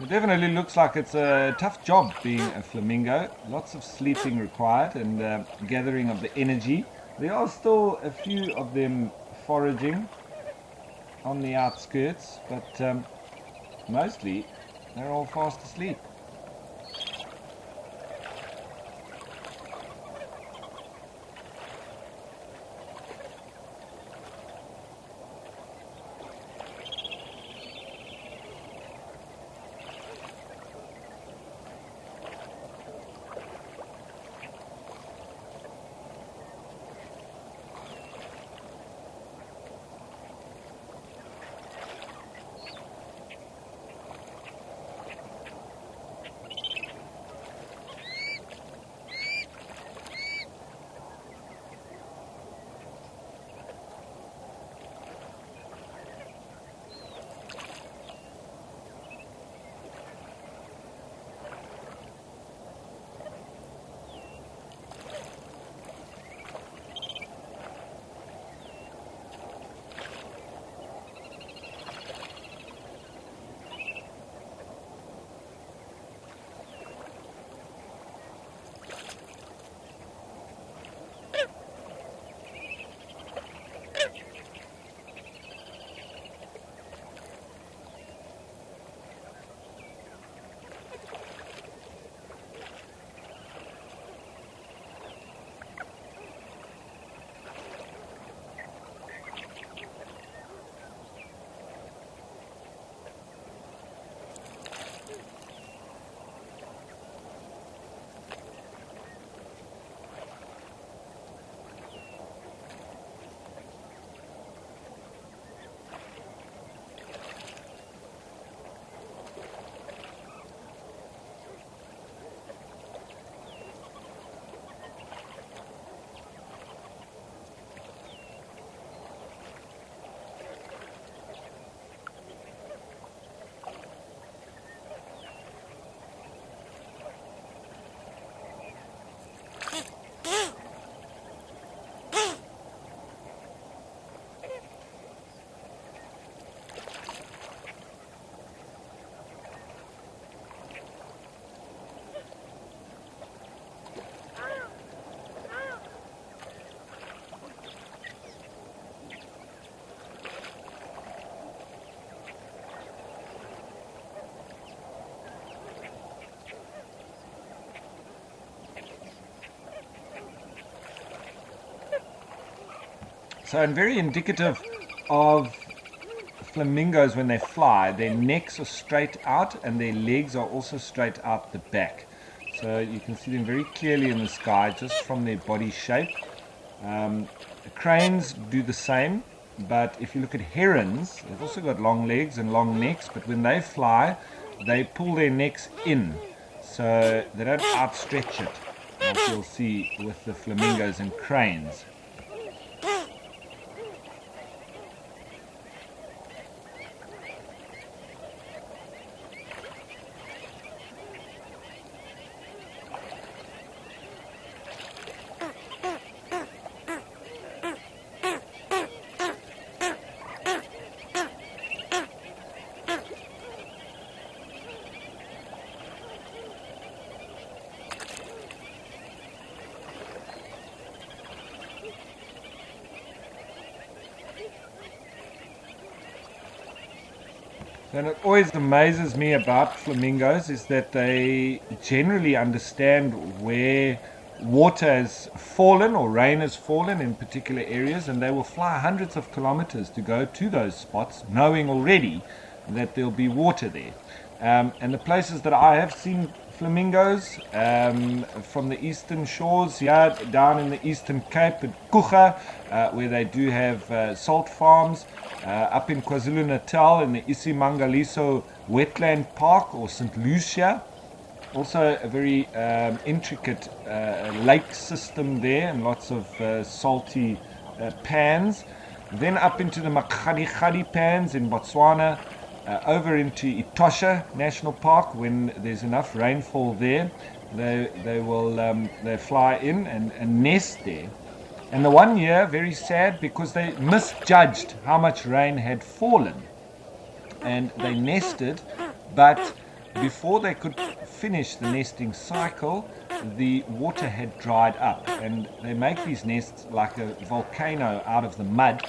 It definitely looks like it's a tough job being a flamingo. Lots of sleeping required and gathering of the energy. There are still a few of them foraging on the outskirts, but mostly they're all fast asleep. So, and very indicative of flamingos when they fly, their necks are straight out and their legs are also straight out the back. So you can see them very clearly in the sky just from their body shape. Cranes do the same, but if you look at herons, they've also got long legs and long necks, but when they fly, they pull their necks in, so they don't outstretch it, like you'll see with the flamingos and cranes. And it always amazes me about flamingos is that they generally understand where water has fallen or rain has fallen in particular areas, and they will fly hundreds of kilometers to go to those spots, knowing already that there'll be water there. And the places that I have seen flamingos from the eastern shores, yeah, down in the Eastern Cape at Kucha, where they do have salt farms, up in KwaZulu-Natal in the Isimangaliso Wetland Park or St. Lucia. Also a very intricate lake system there and lots of salty pans. Then up into the Makgadikgadi pans in Botswana, over into Etosha National Park when there's enough rainfall there. They will they fly in and nest there. And the one year, very sad, because they misjudged how much rain had fallen. And they nested, but before they could finish the nesting cycle, the water had dried up. And they make these nests like a volcano out of the mud.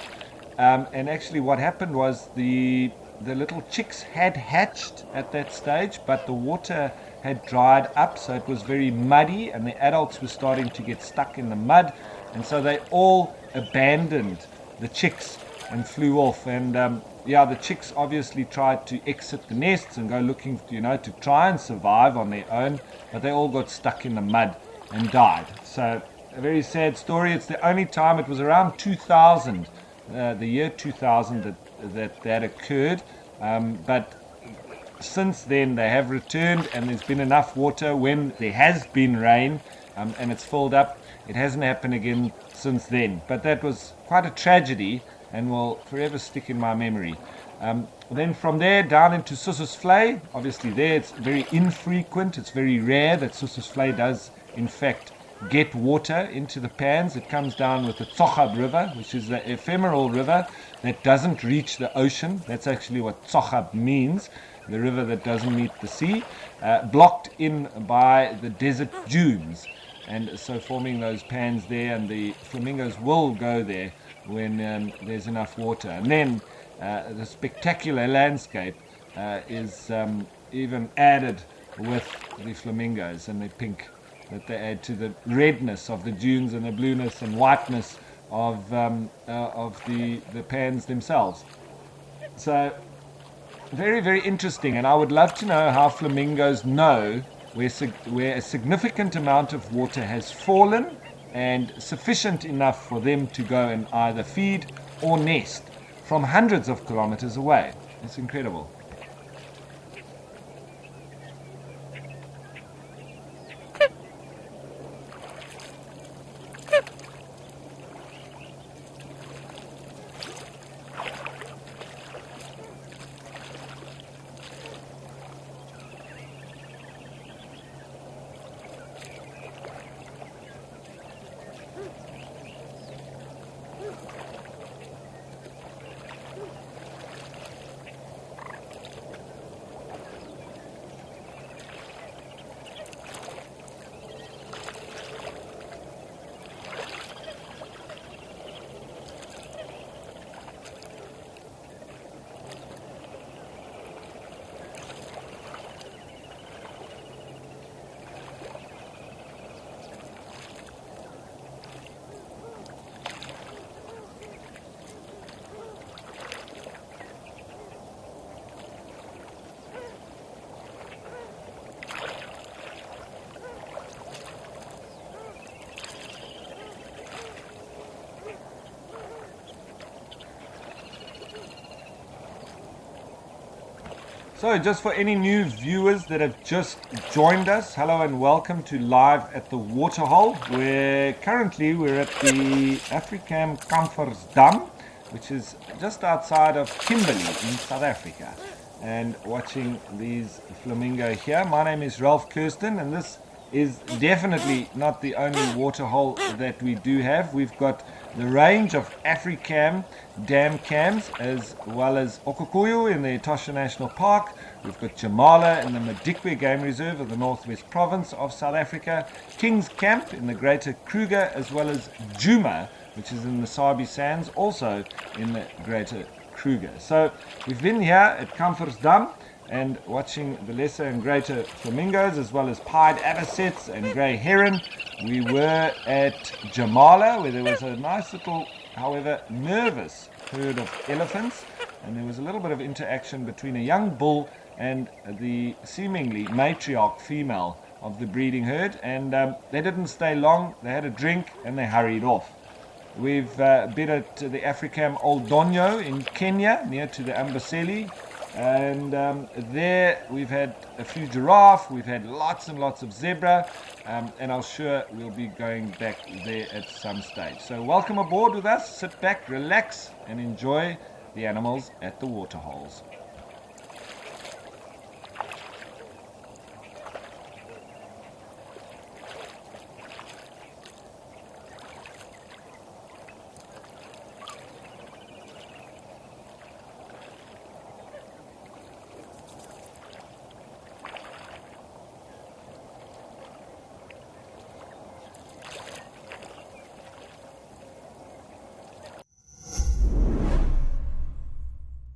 And actually what happened was the little chicks had hatched at that stage, but the water had dried up, so it was very muddy, and the adults were starting to get stuck in the mud. And so they all abandoned the chicks and flew off. And the chicks obviously tried to exit the nests and go looking, to try and survive on their own. But they all got stuck in the mud and died. So a very sad story. It's the only time, it was around 2000, the year 2000 that occurred. But since then they have returned, and there's been enough water when there has been rain, and it's filled up. It hasn't happened again since then, but that was quite a tragedy and will forever stick in my memory. Then from there down into Sossusvlei, obviously there it's very infrequent, it's very rare that Sossusvlei does in fact get water into the pans. It comes down with the Tsochab River, which is the ephemeral river that doesn't reach the ocean. That's actually what Tsochab means, the river that doesn't meet the sea, blocked in by the desert dunes. And so forming those pans there, and the flamingos will go there when there's enough water. And then the spectacular landscape is even added with the flamingos and the pink that they add to the redness of the dunes and the blueness and whiteness of the pans themselves. So very, very interesting, and I would love to know how flamingos know where a significant amount of water has fallen and sufficient enough for them to go and either feed or nest from hundreds of kilometers away. It's incredible. So, just for any new viewers that have just joined us, hello and welcome to Live at the Waterhole, where currently we're at the Africam Kamfersdam, which is just outside of Kimberley in South Africa, and watching these flamingo here. My name is Ralph Kirsten, and this is definitely not the only waterhole that we do have. We've got the range of Africam dam cams, as well as Okukuyu in the Etosha National Park. We've got Jamala in the Madikwe Game Reserve of the Northwest Province of South Africa, King's Camp in the Greater Kruger, as well as Juma, which is in the Sabi Sands, also in the Greater Kruger. So we've been here at Kamfersdam and watching the lesser and greater flamingos, as well as pied avocets and grey heron. We were at Jamala, where there was a nice little, however nervous, herd of elephants, and there was a little bit of interaction between a young bull and the seemingly matriarch female of the breeding herd, and they didn't stay long. They had a drink and they hurried off. We've been at the Africam Old Donyo in Kenya, near to the Amboseli, and there we've had a few giraffe, we've had lots and lots of zebra, and I'm sure we'll be going back there at some stage. So welcome aboard with us, sit back, relax, and enjoy the animals at the waterholes.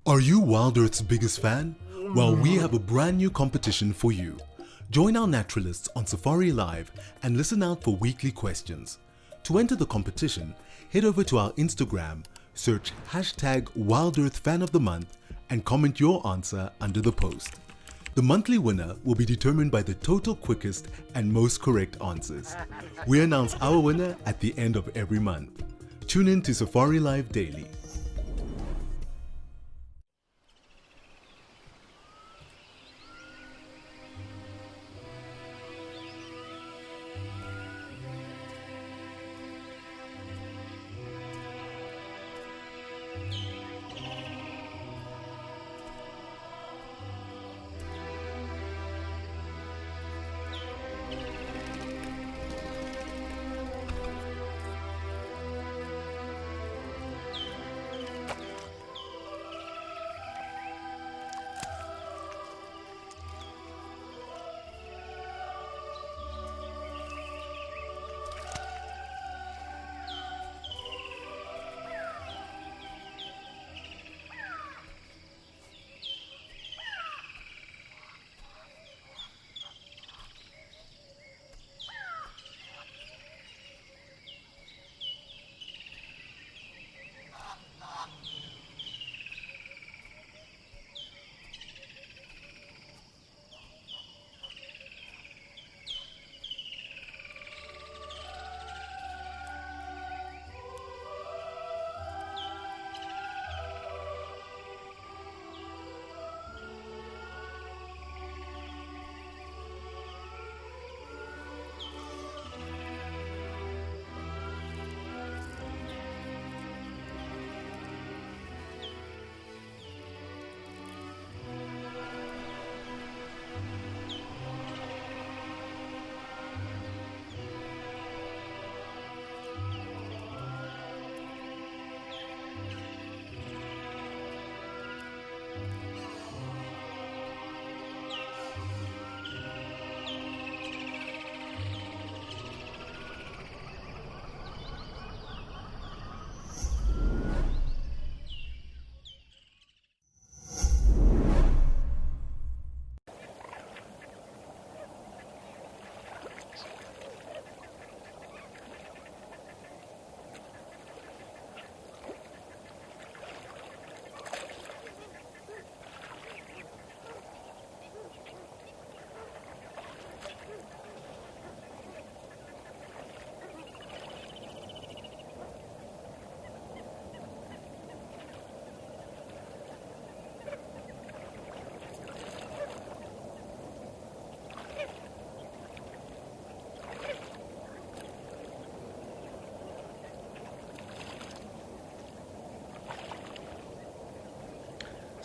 Are you WildEarth's biggest fan? Well, we have a brand new competition for you. Join our naturalists on Safari Live and listen out for weekly questions. To enter the competition, head over to our Instagram, search #WildEarthFanOfTheMonth and comment your answer under the post. The monthly winner will be determined by the total quickest and most correct answers. We announce our winner at the end of every month. Tune in to Safari Live daily.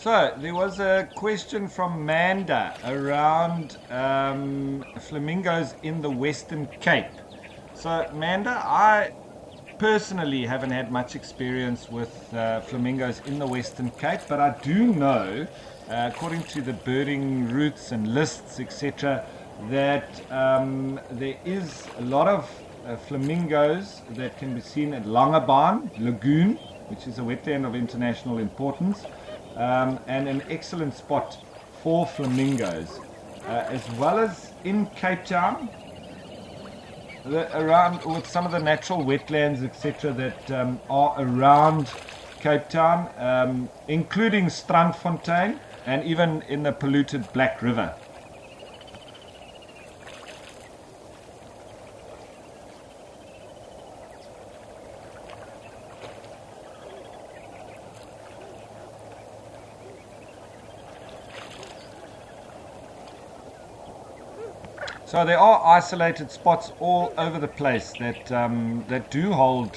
So there was a question from Manda around flamingos in the Western Cape. So Manda, I personally haven't had much experience with flamingos in the Western Cape, but I do know, according to the birding routes and lists, etc., that there is a lot of flamingos that can be seen at Langebaan Lagoon, which is a wetland of international importance, and an excellent spot for flamingos, as well as in Cape Town around with some of the natural wetlands, etc., that are around Cape Town, including Strandfontein and even in the polluted Black River. So there are isolated spots all over the place that that do hold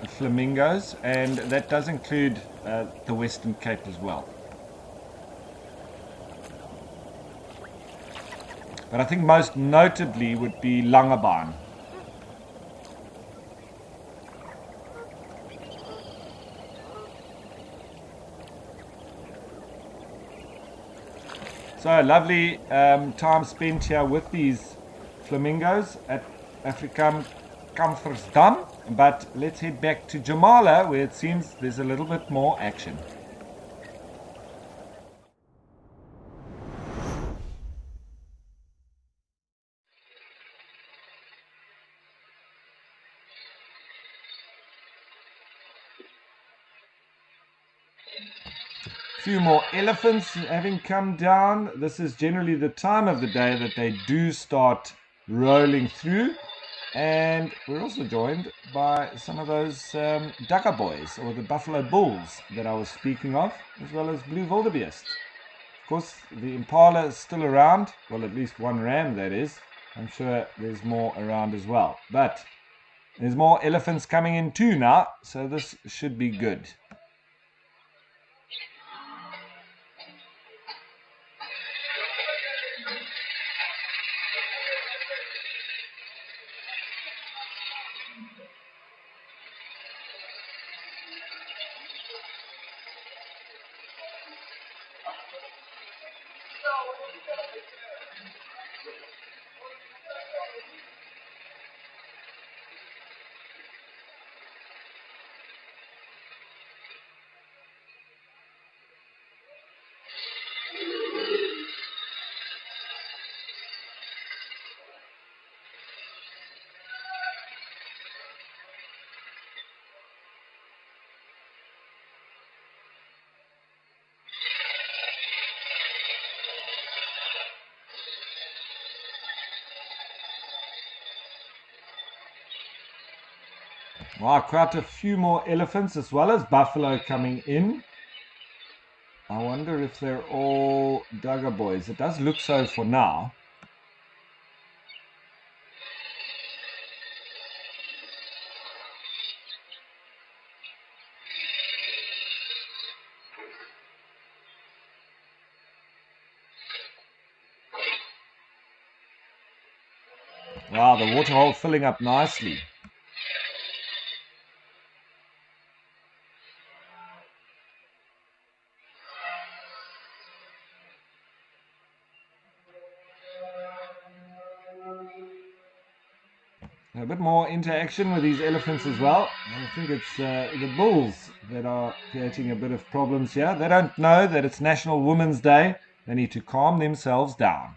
flamingos, and that does include the Western Cape as well. But I think most notably would be Langebaan. So lovely time spent here with these flamingos at Afrikam Kamfersdam. But let's head back to Jamala, where it seems there's a little bit more action. Few more elephants having come down. This is generally the time of the day that they do start rolling through, and we're also joined by some of those Dagga boys, or the buffalo bulls that I was speaking of, as well as blue wildebeest. Of course, the impala is still around, well, at least one ram, that is. I'm sure there's more around as well, but there's more elephants coming in too now, so this should be good. Wow, quite a few more elephants as well as buffalo coming in. I wonder if they're all Dagga boys. It does look so for now. Wow, the waterhole filling up nicely. A bit more interaction with these elephants as well. I think it's the bulls that are creating a bit of problems here. They don't know that it's National Women's Day. They need to calm themselves down.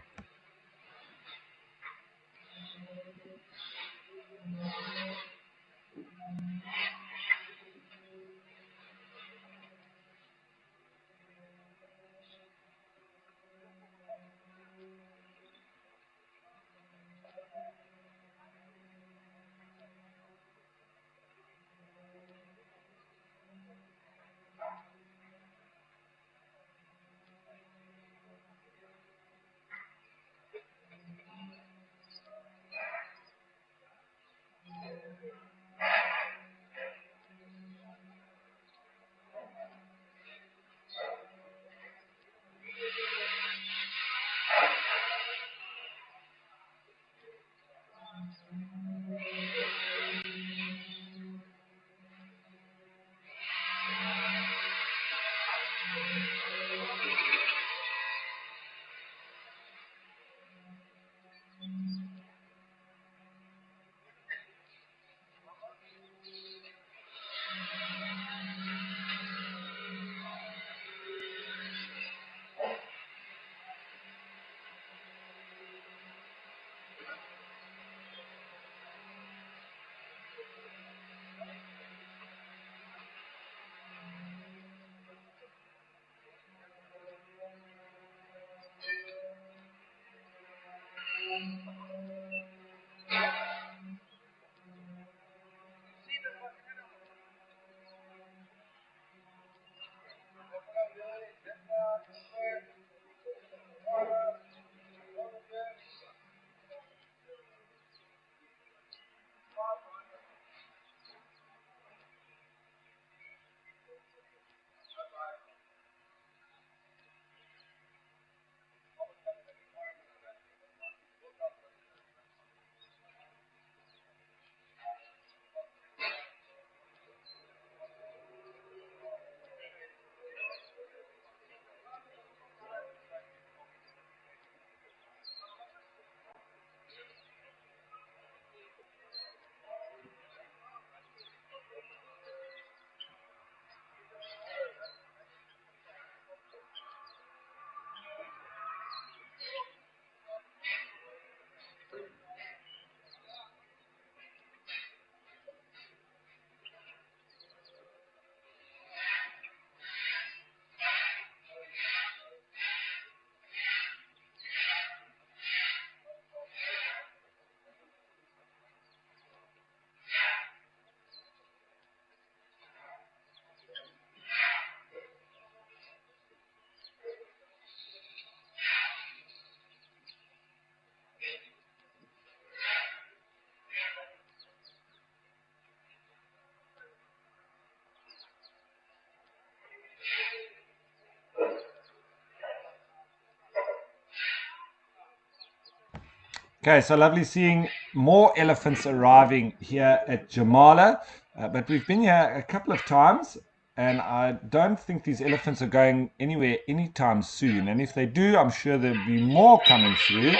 Okay, so lovely seeing more elephants arriving here at Jamala, but we've been here a couple of times, and I don't think these elephants are going anywhere anytime soon. And if they do, I'm sure there'll be more coming through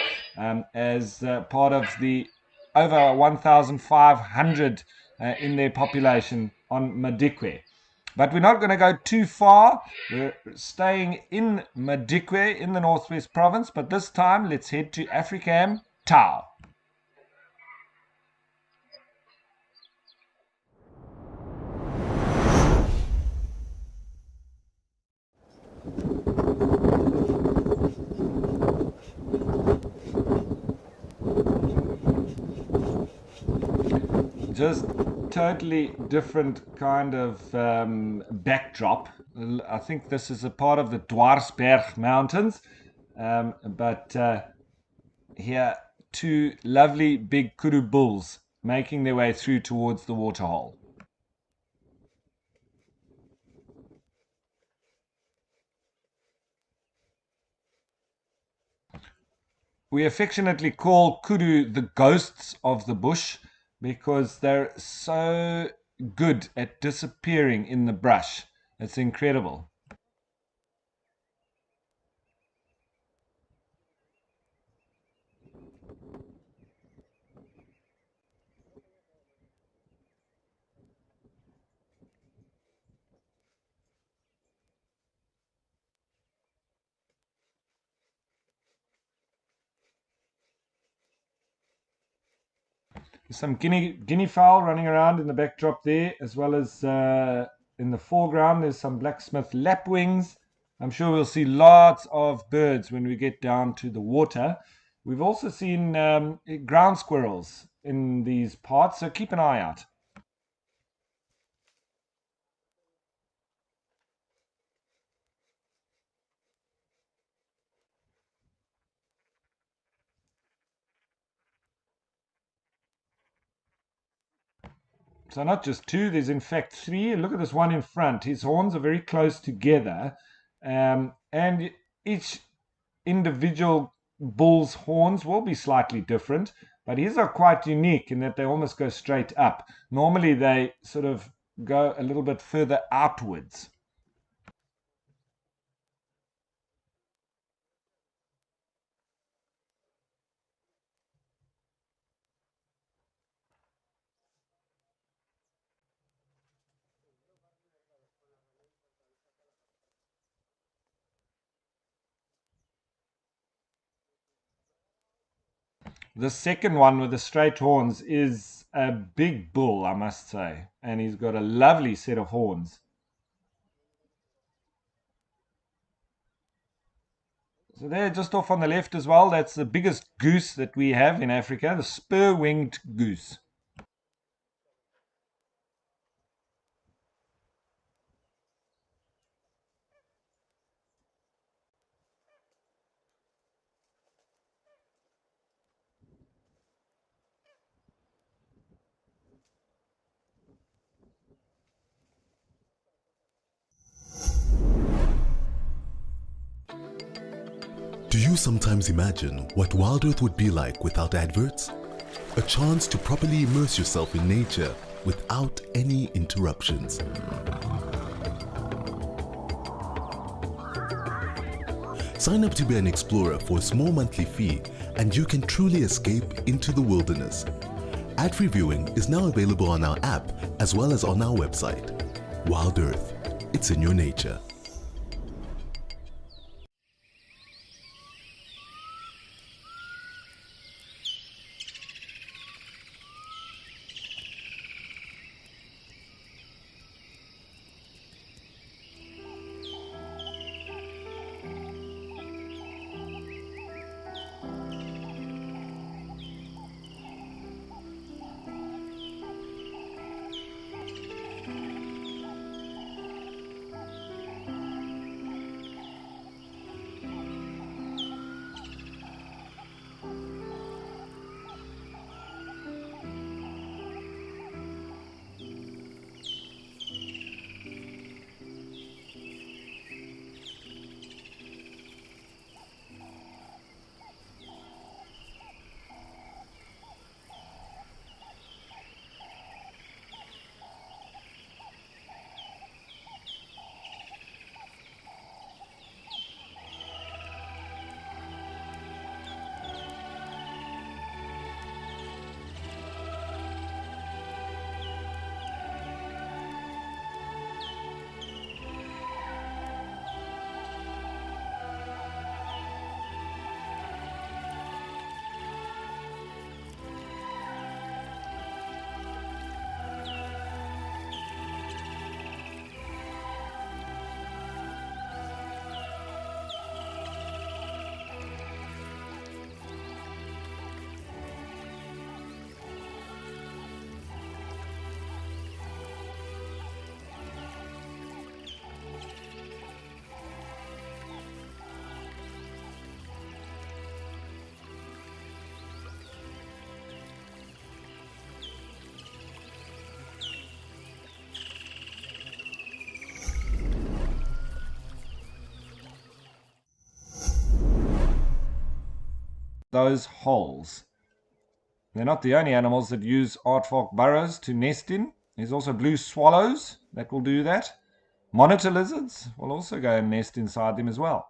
as part of the over 1,500 in their population on Madikwe. But we're not going to go too far. We're staying in Madikwe in the Northwest Province, but this time let's head to Africam Tau. Just totally different kind of backdrop. I think this is a part of the Dwarsberg Mountains, but here two lovely big kudu bulls making their way through towards the waterhole. We affectionately call kudu the ghosts of the bush because they're so good at disappearing in the brush. It's incredible. Some guinea fowl running around in the backdrop there, as well as in the foreground there's some blacksmith lapwings. I'm sure we'll see lots of birds when we get down to the water. We've also seen ground squirrels in these parts, so keep an eye out. So not just two, there's in fact three. Look at this one in front. His horns are very close together, and each individual bull's horns will be slightly different, but his are quite unique in that they almost go straight up. Normally they sort of go a little bit further outwards. The second one with the straight horns is a big bull, I must say, and he's got a lovely set of horns. So there, just off on the left as well, that's the biggest goose that we have in Africa, the spur-winged goose. Do you sometimes imagine what WildEarth would be like without adverts? A chance to properly immerse yourself in nature without any interruptions. Sign up to be an explorer for a small monthly fee and you can truly escape into the wilderness. Ad-free viewing is now available on our app as well as on our website. WildEarth, it's in your nature. Those holes. They're not the only animals that use aardvark burrows to nest in. There's also blue swallows that will do that. Monitor lizards will also go and nest inside them as well.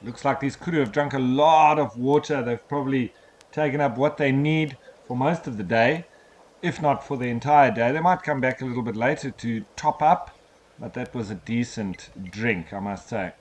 Looks like these kudu have drunk a lot of water. They've probably taken up what they need for most of the day, if not for the entire day. They might come back a little bit later to top up, but that was a decent drink, I must say.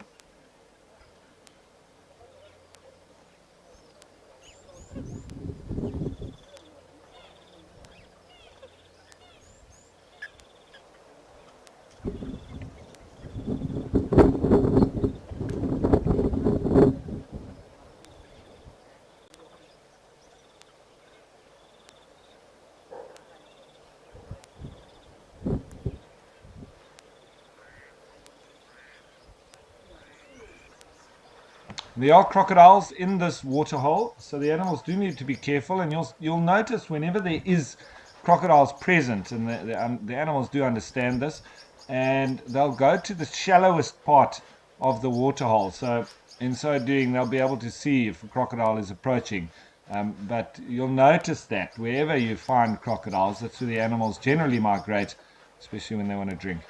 There are crocodiles in this waterhole, so the animals do need to be careful. And you'll notice whenever there is crocodiles present, and the animals do understand this, and they'll go to the shallowest part of the waterhole. So in so doing, they'll be able to see if a crocodile is approaching. But you'll notice that wherever you find crocodiles, that's where the animals generally migrate, especially when they want to drink.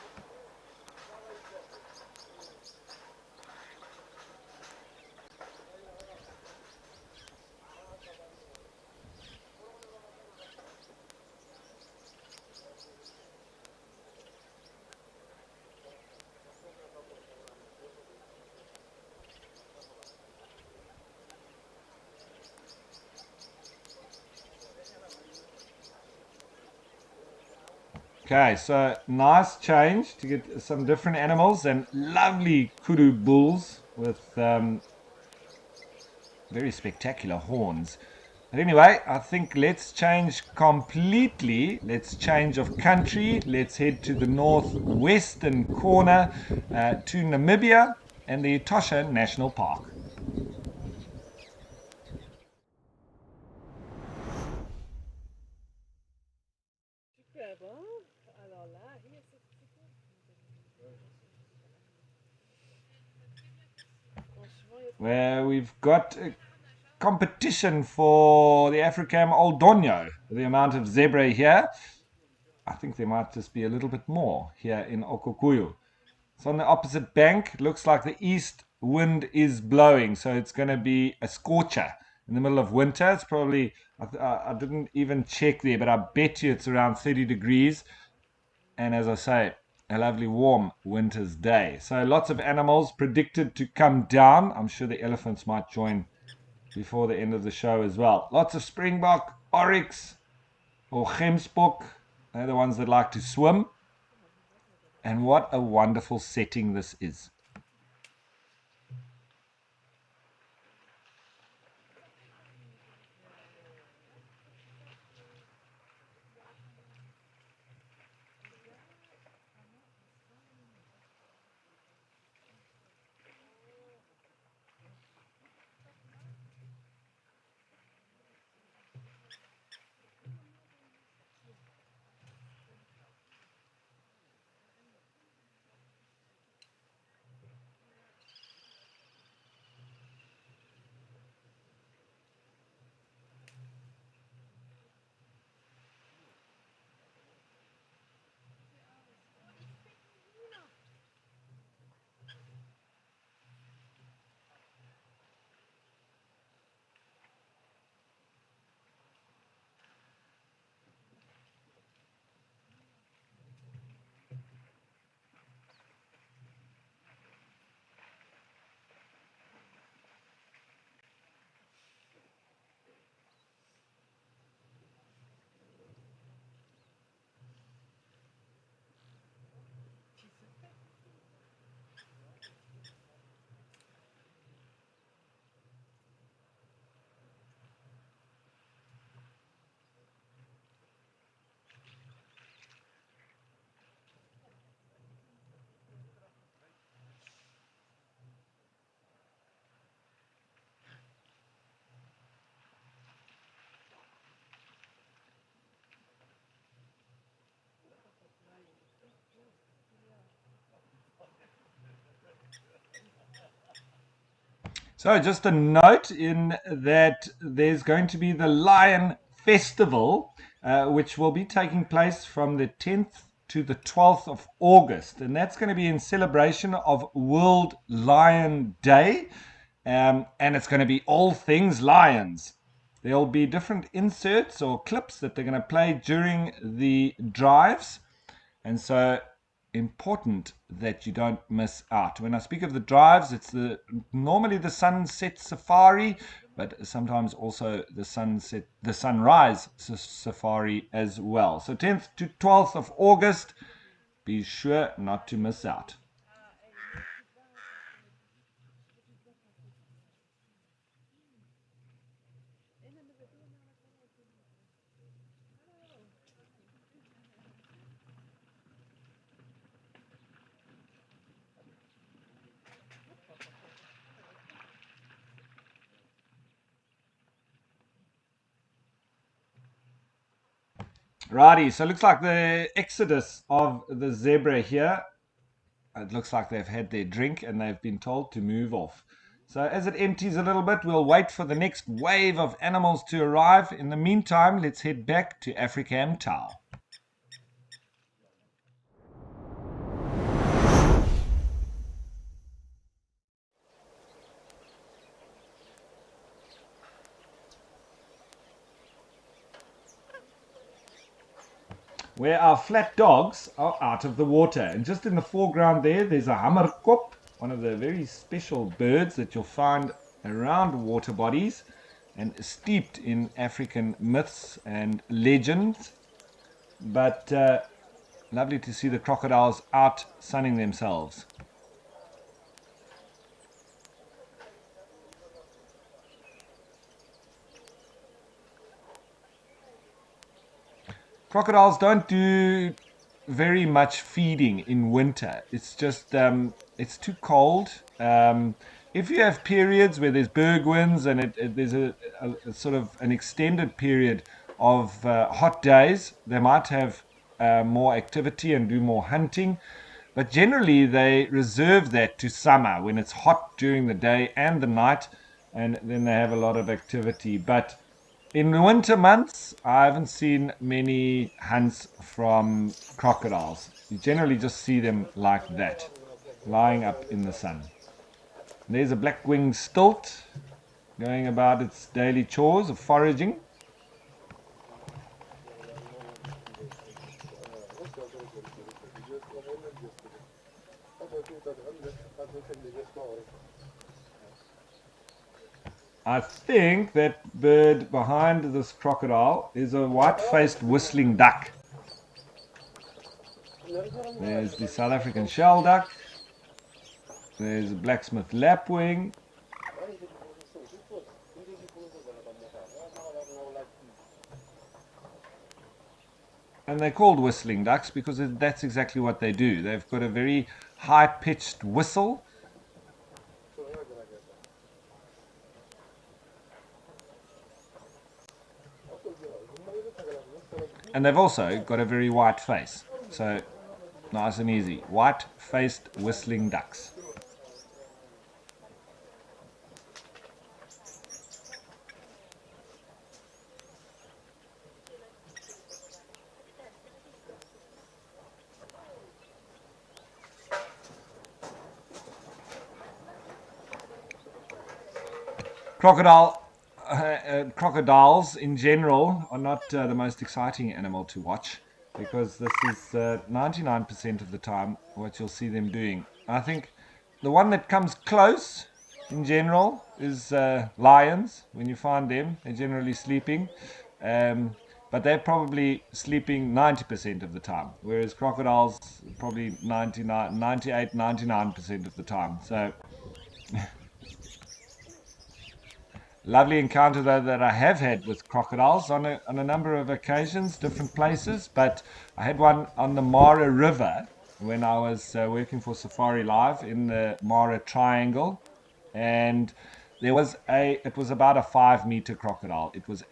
Okay, so nice change to get some different animals and lovely kudu bulls with very spectacular horns. But anyway, I think let's change completely. Let's change of country. Let's head to the northwestern corner to Namibia and the Etosha National Park. Where we've got a competition for the Africam Old Donyo. The amount of zebra here, I think there might just be a little bit more here in Okukuyu. So on the opposite bank, it looks like the east wind is blowing, so it's going to be a scorcher in the middle of winter. It's probably, I didn't even check there, but I bet you it's around 30 degrees. And as I say, a lovely warm winter's day. So lots of animals predicted to come down. I'm sure the elephants might join before the end of the show as well. Lots of springbok, oryx, or gemsbok. They're the ones that like to swim. And what a wonderful setting this is. So just a note in that there's going to be the Lion Festival, which will be taking place from the 10th to the 12th of August. And that's going to be in celebration of World Lion Day. and it's going to be all things lions. There'll be different inserts or clips that they're going to play during the drives, and so important that you don't miss out. When I speak of the drives, it's normally the sunset safari, but sometimes also the sunrise safari as well. So 10th to 12th of August, be sure not to miss out. Righty, so it looks like the exodus of the zebra here. It looks like they've had their drink and they've been told to move off. So as it empties a little bit, we'll wait for the next wave of animals to arrive. In the meantime, let's head back to Africam Tower. Where our flat dogs are out of the water. And just in the foreground there's a hammerkop, one of the very special birds that you'll find around water bodies and steeped in African myths and legends. But lovely to see the crocodiles out sunning themselves. Crocodiles don't do very much feeding in winter. It's just, it's too cold. If you have periods where there's berg winds and there's a sort of an extended period of hot days, they might have more activity and do more hunting. But generally they reserve that to summer when it's hot during the day and the night, and then they have a lot of activity. But in the winter months, I haven't seen many hunts from crocodiles. You generally just see them like that, lying up in the sun. There's a black-winged stilt going about its daily chores of foraging. I think that bird behind this crocodile is a white-faced whistling duck. There's the South African shell duck. There's a blacksmith lapwing. And they're called whistling ducks because that's exactly what they do. They've got a very high-pitched whistle. And they've also got a very white face. So, nice and easy. White-faced whistling ducks. Crocodiles in general are not the most exciting animal to watch, because this is 99% of the time what you'll see them doing. I think the one that comes close in general is lions. When you find them, they're generally sleeping, but they're probably sleeping 90% of the time, whereas crocodiles probably 98, 99% of the time. So lovely encounter though that I have had with crocodiles on a number of occasions, different places. But I had one on the Mara River when I was working for Safari Live in the Mara Triangle, and it was about a 5-meter crocodile. It was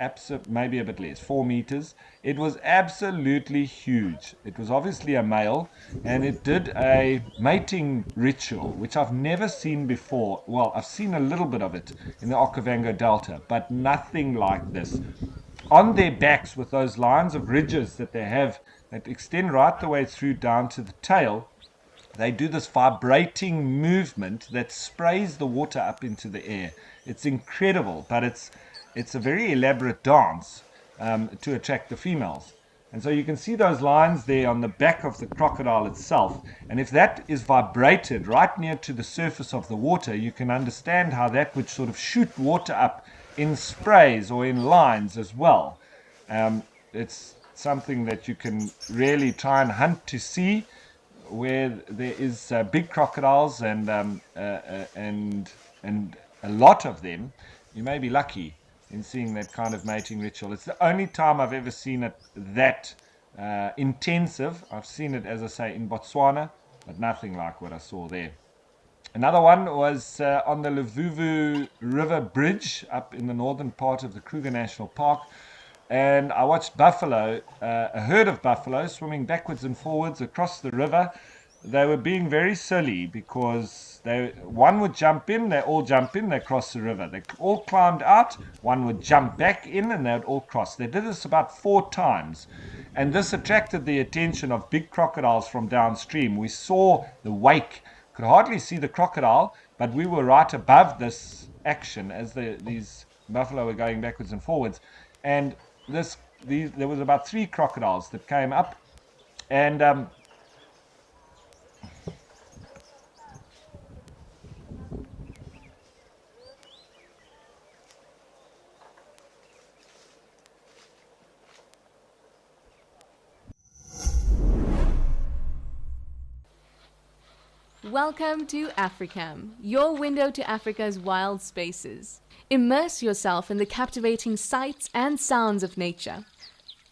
maybe a bit less, 4 meters. It was absolutely huge. It was obviously a male, and it did a mating ritual, which I've never seen before. Well, I've seen a little bit of it in the Okavango Delta, but nothing like this. On their backs, with those lines of ridges that they have that extend right the way through down to the tail, they do this vibrating movement that sprays the water up into the air. It's incredible, but it's a very elaborate dance to attract the females. And so you can see those lines there on the back of the crocodile itself. And if that is vibrated right near to the surface of the water, you can understand how that would sort of shoot water up in sprays or in lines as well. It's something that you can really try and hunt to see, where there is big crocodiles and a lot of them. You may be lucky in seeing that kind of mating ritual. It's the only time I've ever seen it that intensive. I've seen it, as I say, in Botswana, but nothing like what I saw there. Another one was on the Luvuvu River Bridge up in the northern part of the Kruger National Park. And I watched buffalo, a herd of buffalo swimming backwards and forwards across the river. They were being very silly because one would jump in, they all jump in, they cross the river. They all climbed out, one would jump back in, and they'd all cross. They did this about 4 times. And this attracted the attention of big crocodiles from downstream. We saw the wake, could hardly see the crocodile, but we were right above this action as these buffalo were going backwards and forwards. And there was about 3 crocodiles that came up, and Welcome to Africam, your window to Africa's wild spaces. Immerse yourself in the captivating sights and sounds of nature.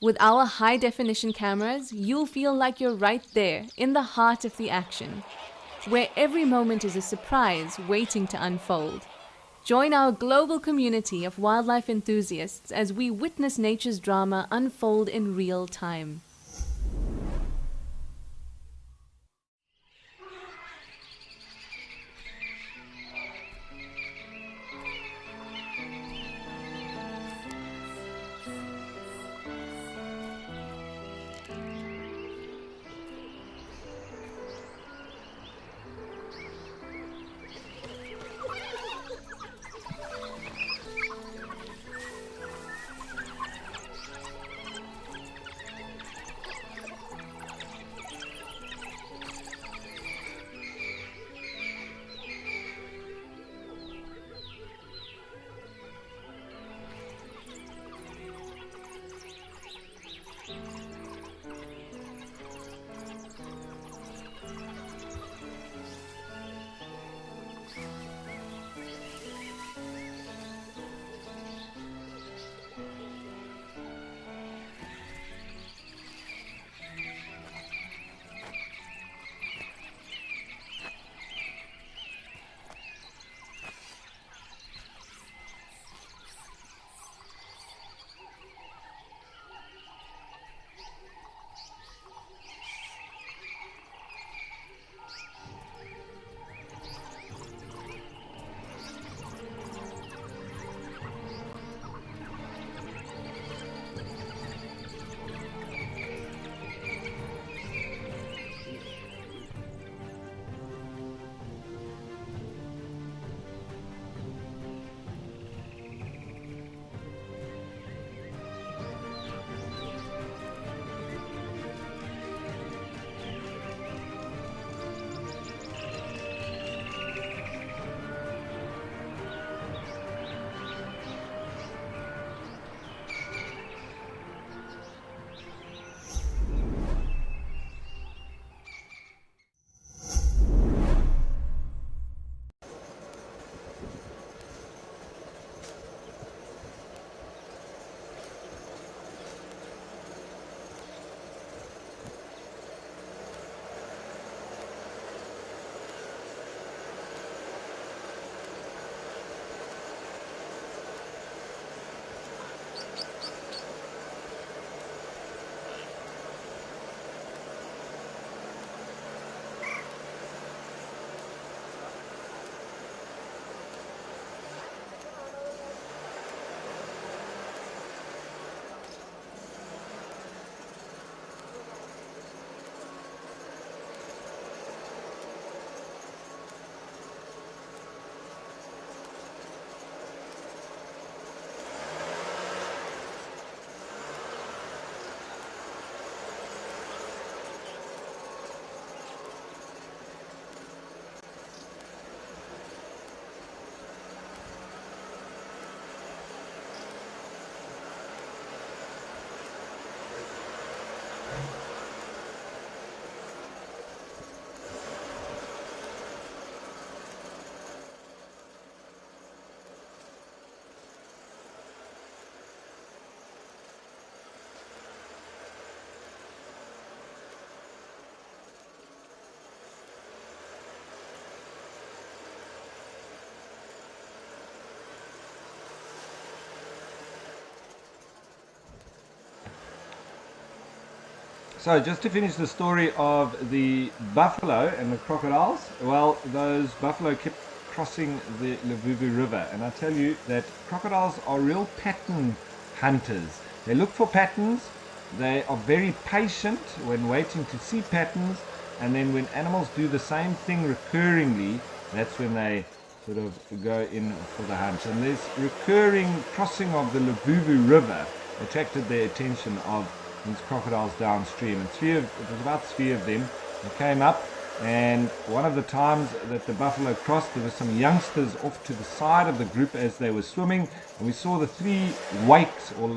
With our high-definition cameras, you'll feel like you're right there in the heart of the action, where every moment is a surprise waiting to unfold. Join our global community of wildlife enthusiasts as we witness nature's drama unfold in real time. So just to finish the story of the buffalo and the crocodiles, well, those buffalo kept crossing the Luvuvu River, and I tell you that crocodiles are real pattern hunters. They look for patterns, they are very patient when waiting to see patterns, and then when animals do the same thing recurringly, that's when they sort of go in for the hunt. And this recurring crossing of the Luvuvu River attracted the attention of these crocodiles downstream, and it was about 3 of them. They came up, and one of the times that the buffalo crossed, there were some youngsters off to the side of the group as they were swimming, and we saw the 3 wakes or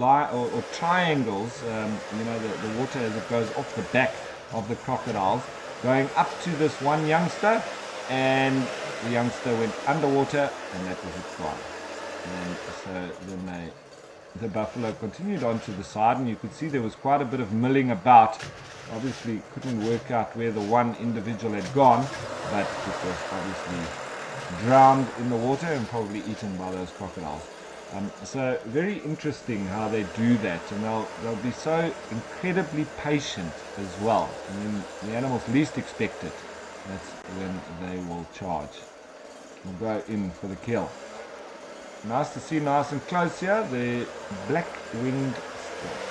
triangles, the water as it goes off the back of the crocodiles, going up to this one youngster, and the youngster went underwater, and that was its gone. And so then the buffalo continued on to the side, and you could see there was quite a bit of milling about. Obviously couldn't work out where the one individual had gone, but it was obviously drowned in the water and probably eaten by those crocodiles. So very interesting how they do that, and they'll be so incredibly patient as well. And when the animals least expect it, that's when they will charge and go in for the kill. Nice to see nice and close here, the black-winged stork.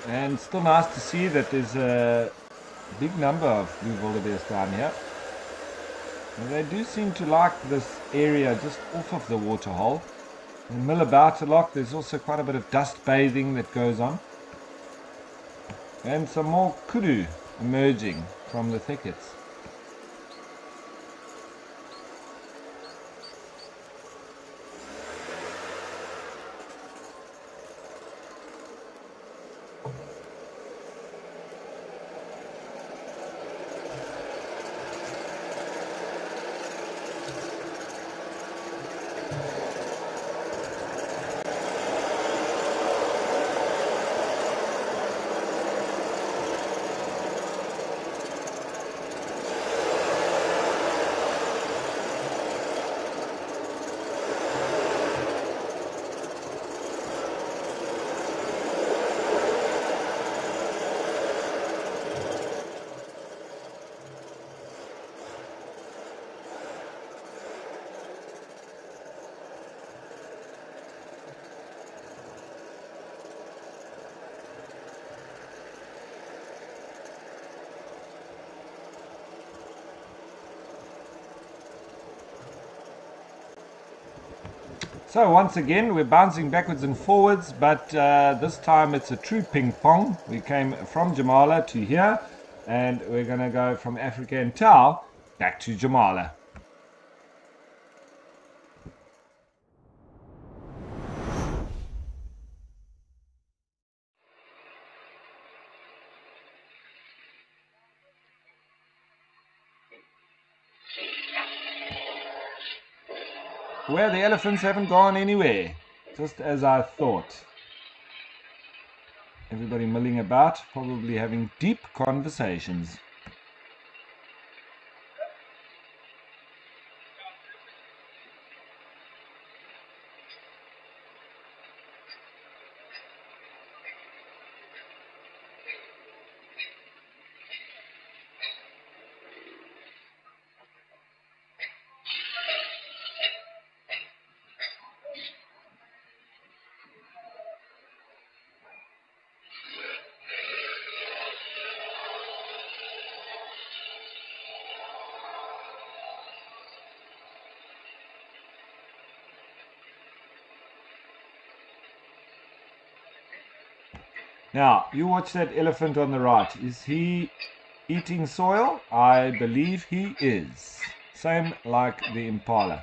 And still nice to see that there's a big number of blue wildebeest down here. And they do seem to like this area just off of the waterhole. They mill about a lot. There's also quite a bit of dust bathing that goes on. And some more kudu emerging from the thickets. So once again we're bouncing backwards and forwards, but this time it's a true ping pong. We came from Jamala to here, and we're going to go from Africa and Tau back to Jamala. Where the elephants haven't gone anywhere, just as I thought. Everybody milling about, probably having deep conversations. Now, you watch that elephant on the right. Is he eating soil? I believe he is. Same like the impala.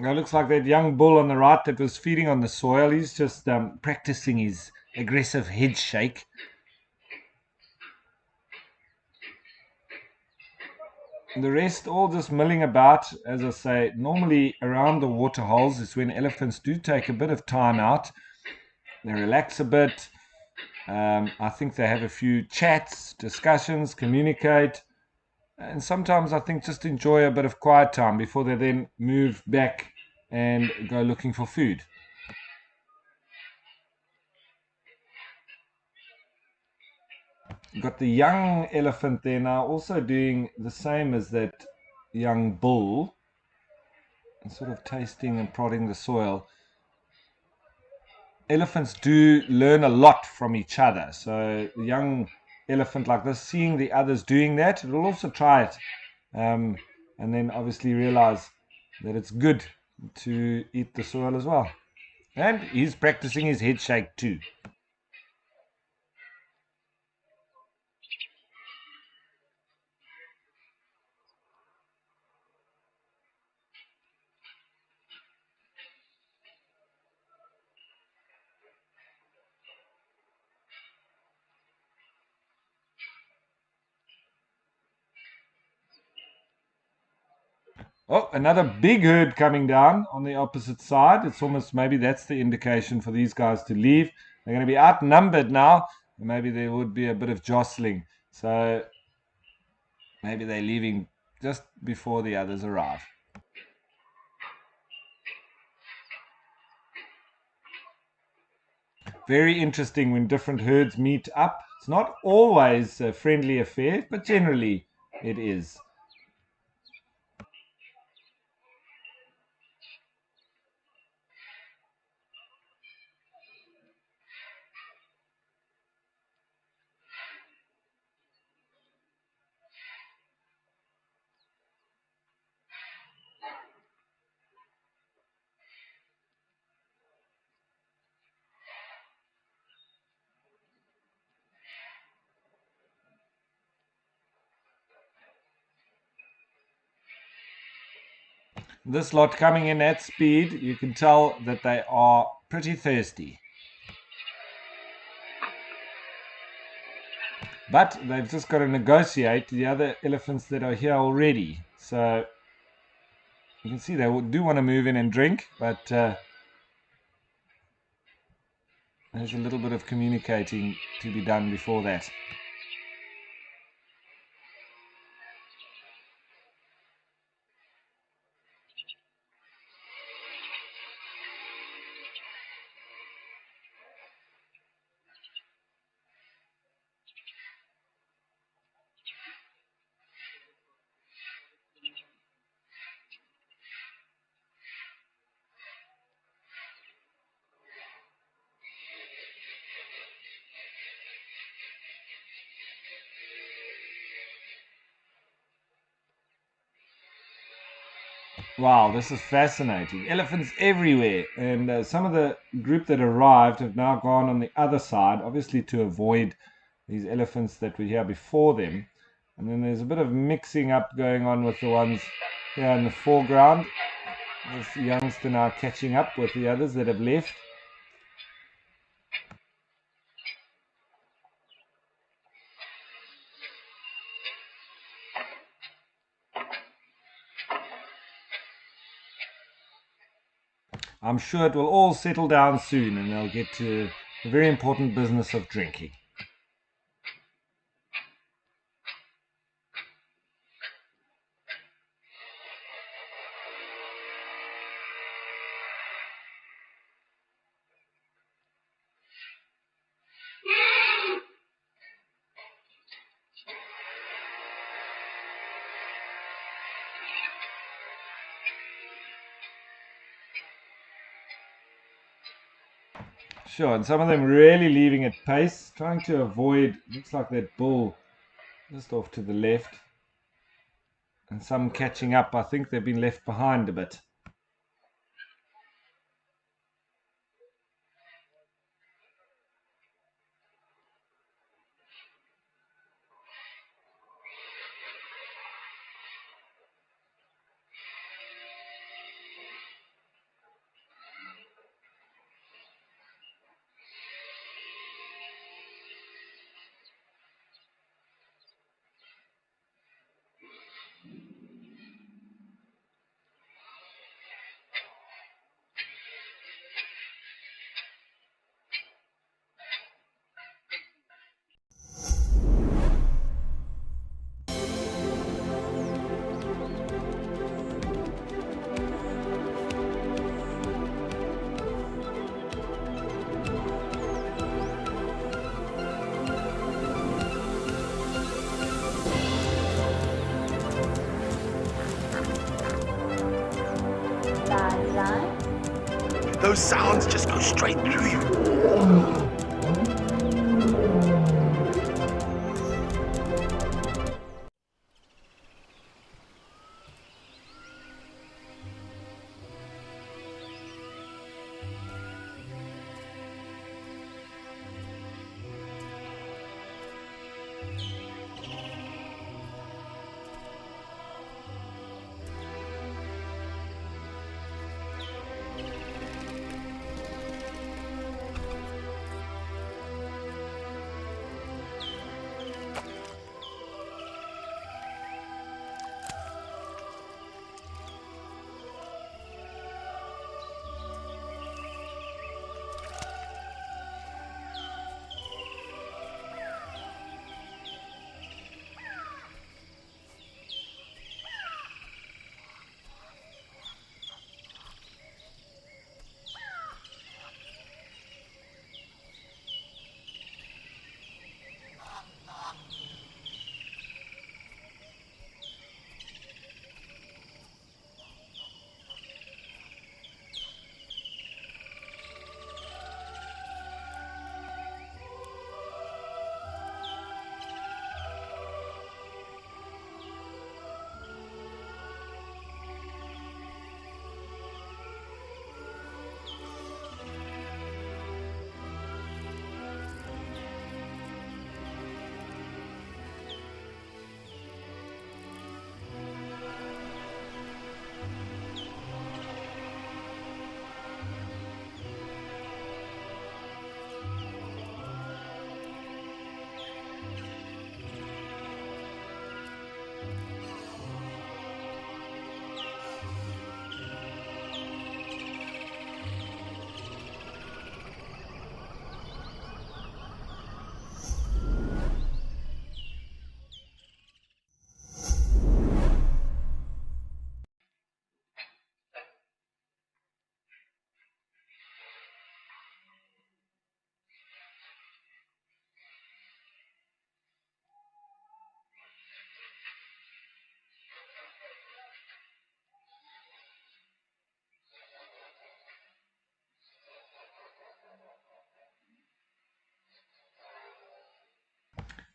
Now, it looks like that young bull on the right that was feeding on the soil. He's just practicing his aggressive head shake. The rest all just milling about. As I say, normally around the water holes is when elephants do take a bit of time out. They relax a bit. I think they have a few chats, discussions, communicate. And sometimes I think just enjoy a bit of quiet time before they then move back and go looking for food. You've got the young elephant there now also doing the same as that young bull, and sort of tasting and prodding the soil. Elephants do learn a lot from each other. So the young elephant like this, seeing the others doing that, it will also try it. And then obviously realize that it's good to eat the soil as well. And he's practicing his head shake too. Oh, another big herd coming down on the opposite side. It's almost maybe that's the indication for these guys to leave. They're going to be outnumbered now. Maybe there would be a bit of jostling. So maybe they're leaving just before the others arrive. very interesting when different herds meet up. It's not always a friendly affair, but generally it is. This lot coming in at speed, you can tell that they are pretty thirsty. But they've just got to negotiate the other elephants that are here already. So you can see they do want to move in and drink, but there's a little bit of communicating to be done before that. Wow, this is fascinating. Elephants everywhere. And some of the group that arrived have now gone on the other side, obviously to avoid these elephants that were here before them. And then there's a bit of mixing up going on with the ones here in the foreground. This youngster now catching up with the others that have left. I'm sure it will all settle down soon and they'll get to the very important business of drinking. Sure, and some of them really leaving at pace, trying to avoid, looks like that bull just off to the left. And some catching up. I think they've been left behind a bit. Those sounds just go straight through you.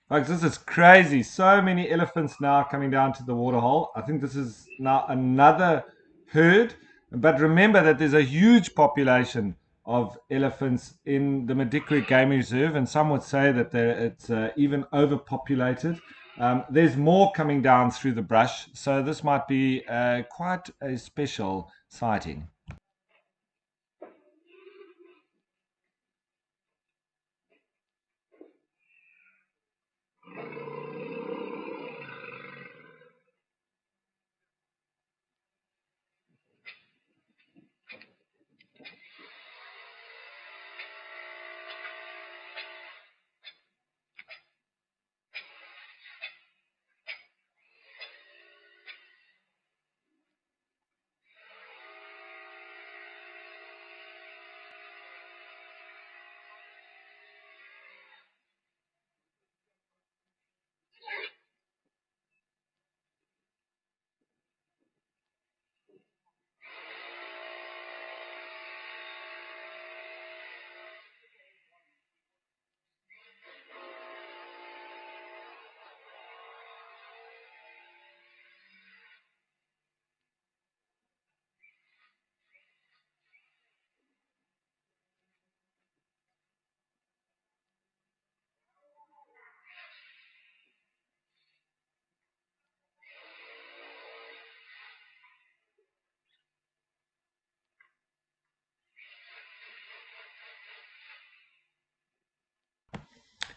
Folks, this is crazy. So many elephants now coming down to the waterhole. I think this is now another herd. But remember that there's a huge population of elephants in the Madikwe Game Reserve, and some would say that it's even overpopulated. There's more coming down through the brush, so this might be quite a special sighting.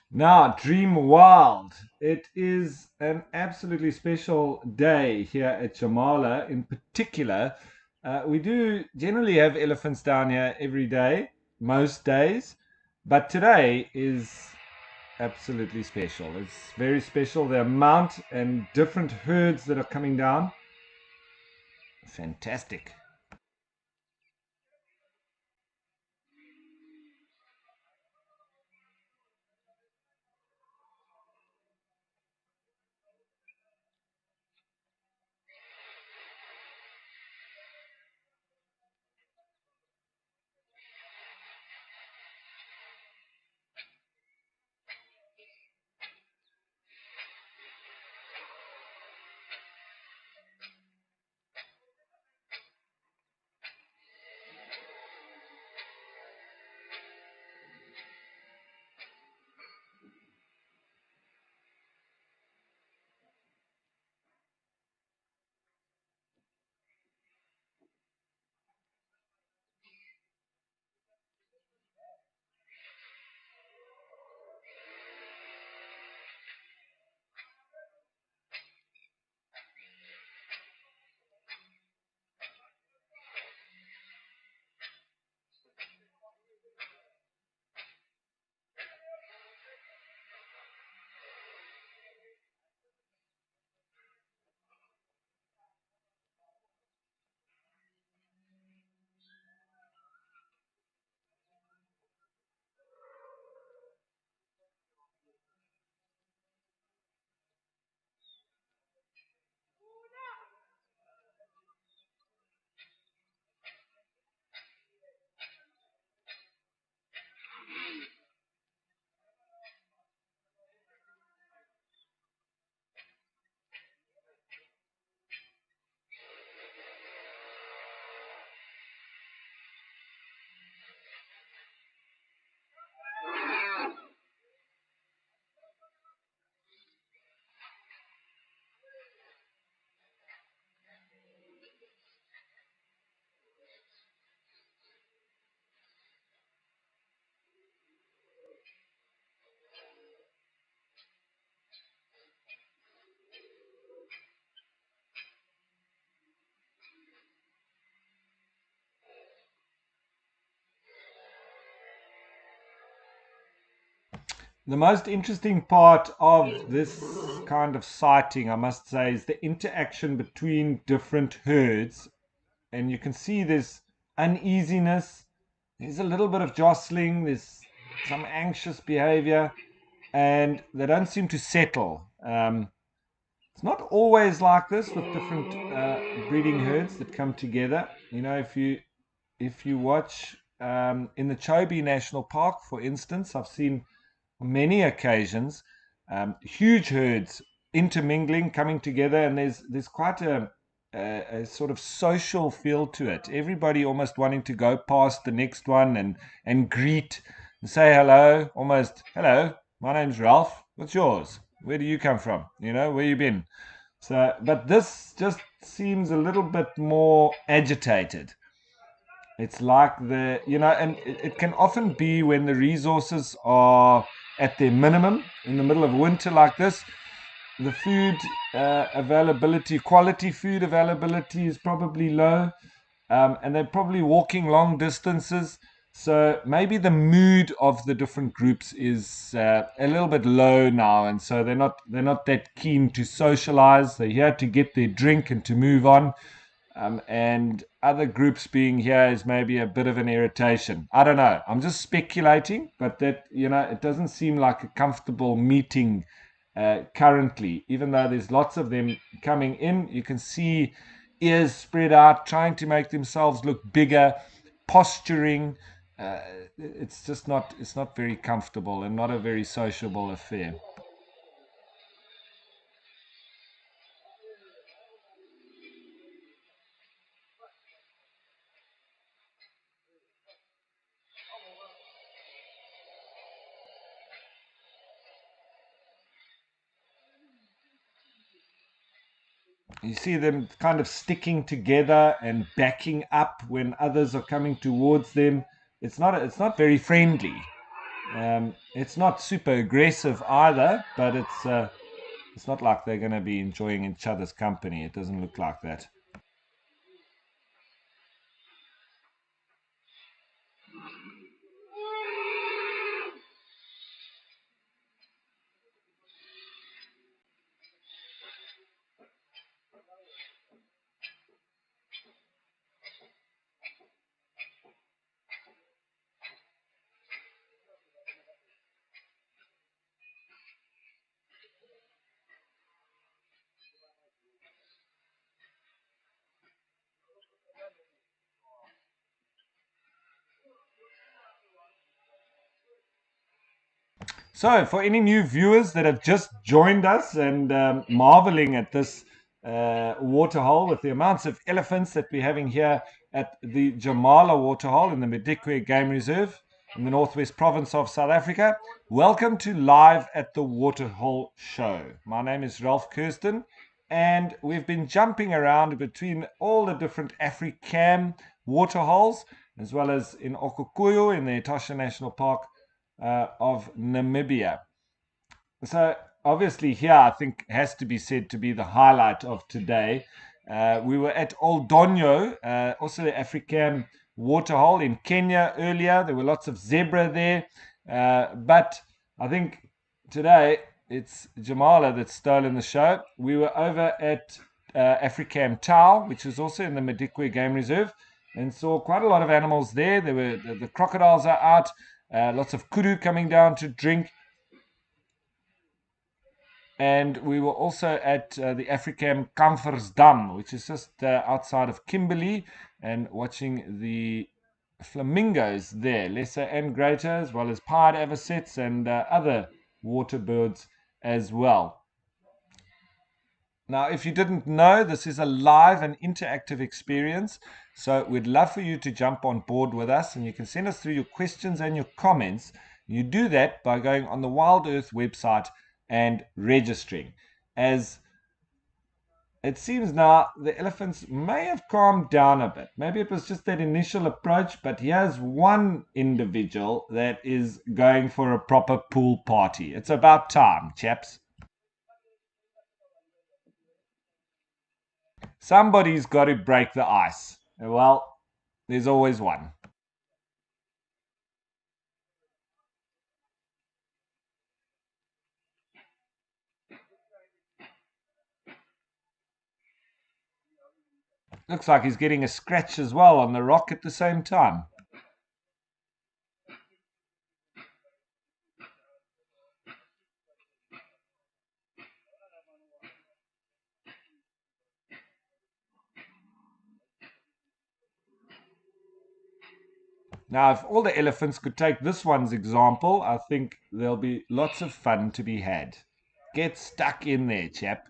Now, Dream Wild. It is an absolutely special day here at Jamala. In particular, we do generally have elephants down here every day, most days, but today is absolutely special. It's very special. The amount and different herds that are coming down. Fantastic. The most interesting part of this kind of sighting, I must say, is the interaction between different herds. And you can see there's uneasiness, there's a little bit of jostling, there's some anxious behavior, and they don't seem to settle. It's not always like this with different breeding herds that come together. You know, if you watch in the Chobe National Park, for instance, I've seen on many occasions huge herds intermingling, coming together, and there's quite a sort of social feel to it. Everybody almost wanting to go past the next one and greet and say hello, almost hello. My name's Ralph. What's yours? Where do you come from? Where you been? So, but this just seems a little bit more agitated. It's like and it can often be when the resources are at their minimum in the middle of winter like this. The food availability, quality food availability is probably low, and they're probably walking long distances. So maybe the mood of the different groups is a little bit low now, and so they're not that keen to socialize. They're here to get their drink and to move on. And other groups being here is maybe a bit of an irritation. I don't know. I'm just speculating, but it doesn't seem like a comfortable meeting currently. Even though there's lots of them coming in, you can see ears spread out, trying to make themselves look bigger, posturing. It's just not. It's not very comfortable and not a very sociable affair. You see them kind of sticking together and backing up when others are coming towards them. It's not very friendly. It's not super aggressive either, but it's not like they're going to be enjoying each other's company. It doesn't look like that. So, for any new viewers that have just joined us and marveling at this waterhole with the amounts of elephants that we're having here at the Jamala Waterhole in the Medikwe Game Reserve in the Northwest Province of South Africa, welcome to Live at the Waterhole Show. My name is Ralph Kirsten, and we've been jumping around between all the different Africam waterholes, as well as in Okukuyu in the Etosha National Park of Namibia. So obviously here I think has to be said to be the highlight of today. We were at Old Donyo, also the African waterhole in Kenya earlier. There were lots of zebra there, but I think today it's Jamala that's stolen the show. We were over at Africam Tau, which is also in the Medikwe Game Reserve, and saw quite a lot of animals there. There were the crocodiles are out. Lots of kudu coming down to drink. And we were also at the Africam Kamfersdam, which is just outside of Kimberley, and watching the flamingos there, lesser and greater, as well as pied avocets and other water birds as well. Now, if you didn't know, this is a live and interactive experience. So we'd love for you to jump on board with us, and you can send us through your questions and your comments. You do that by going on the WildEarth website and registering. As it seems now, the elephants may have calmed down a bit. Maybe it was just that initial approach, but here's one individual that is going for a proper pool party. It's about time, chaps. Somebody's got to break the ice. Well, there's always one. Looks like he's getting a scratch as well on the rock at the same time. Now, if all the elephants could take this one's example, I think there'll be lots of fun to be had. get stuck in there, chap.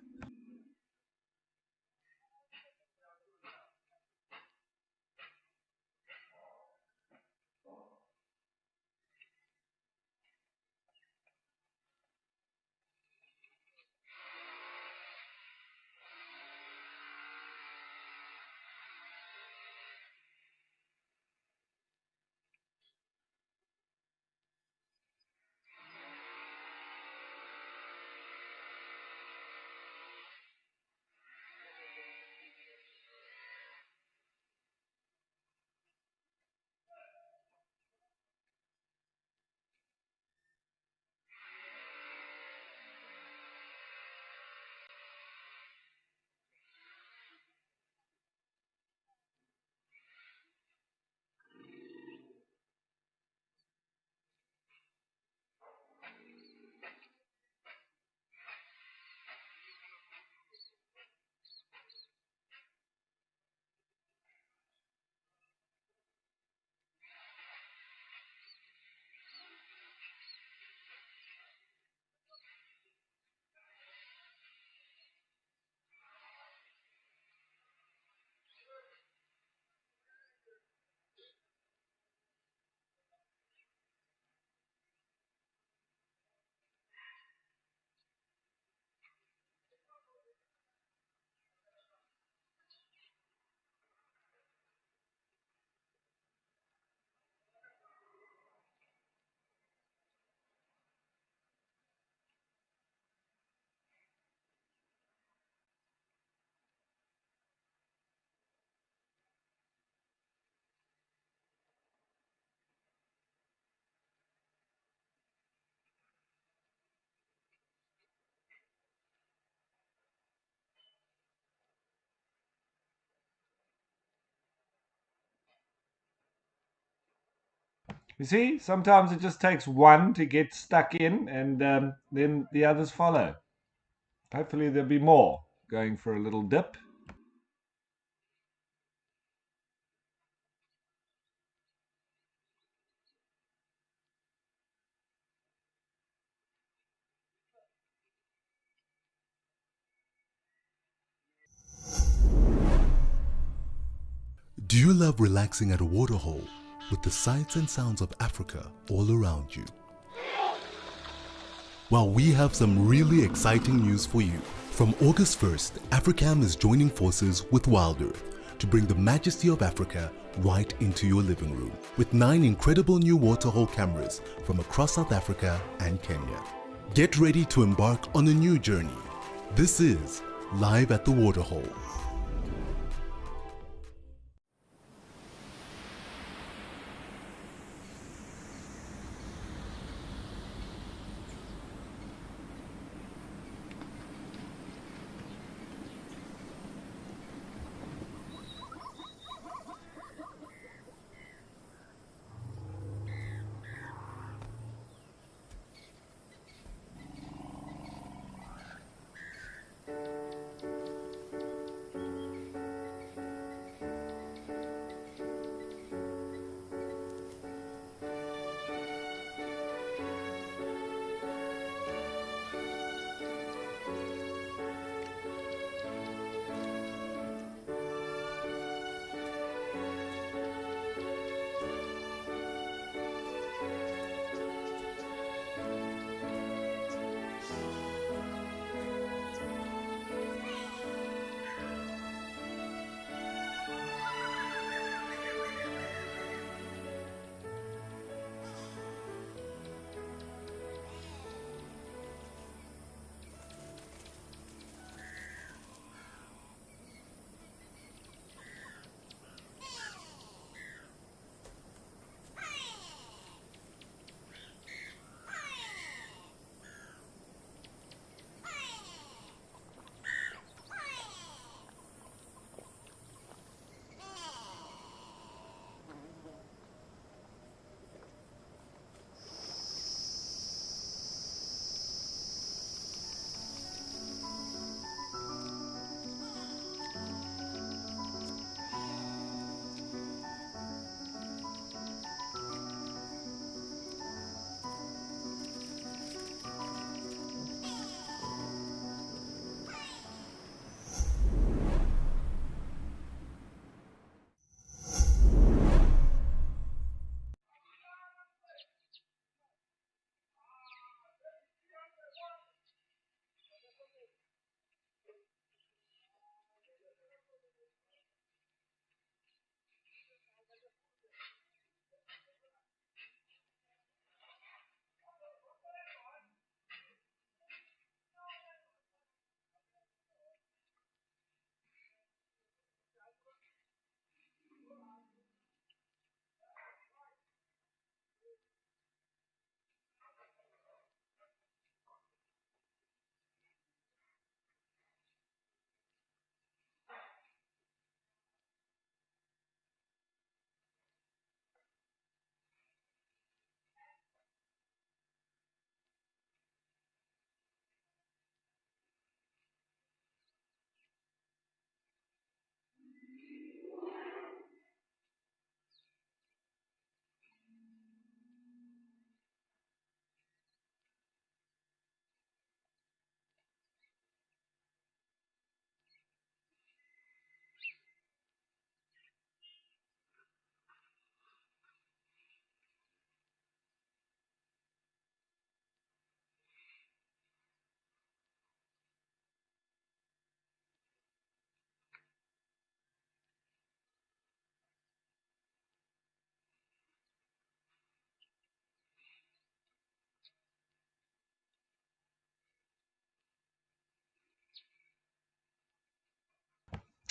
You see, sometimes it just takes one to get stuck in, and then the others follow. Hopefully, there'll be more going for a little dip. Do you love relaxing at a waterhole with the sights and sounds of Africa all around you? Well, we have some really exciting news for you. From August 1st, Africam is joining forces with WildEarth to bring the majesty of Africa right into your living room with 9 incredible new waterhole cameras from across South Africa and Kenya. Get ready to embark on a new journey. This is Live at the Waterhole.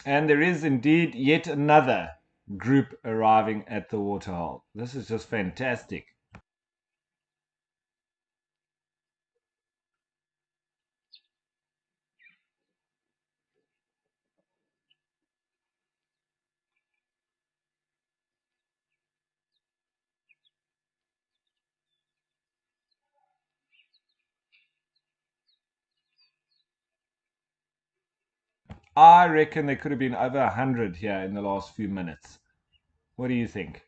And there is indeed yet another group arriving at the Waterhole. This is just fantastic. I reckon there could have been over 100 here in the last few minutes. What do you think?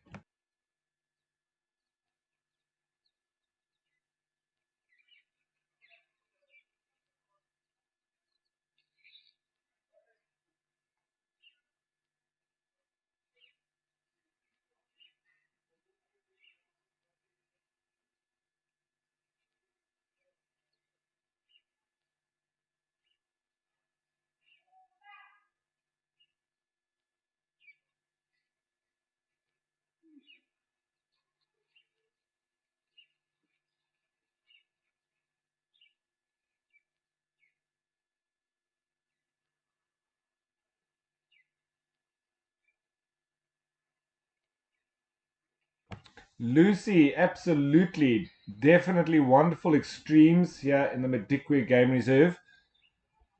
Lucy, absolutely, definitely wonderful extremes here in the Madikwe Game Reserve.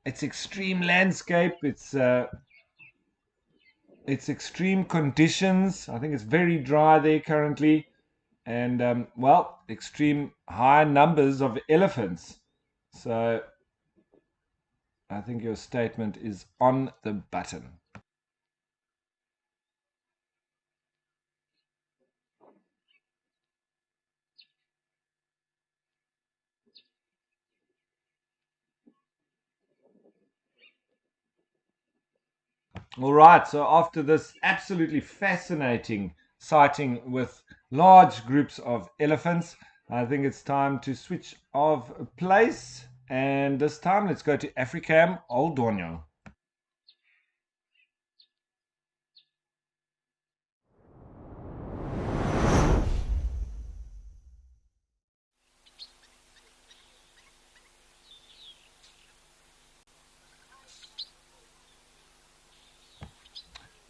It's extreme landscape. It's extreme conditions. I think it's very dry there currently, and well, extreme high numbers of elephants. So I think your statement is on the button. All right, so after this absolutely fascinating sighting with large groups of elephants, I think it's time to switch of place. And this time, let's go to Africam Old Donyo.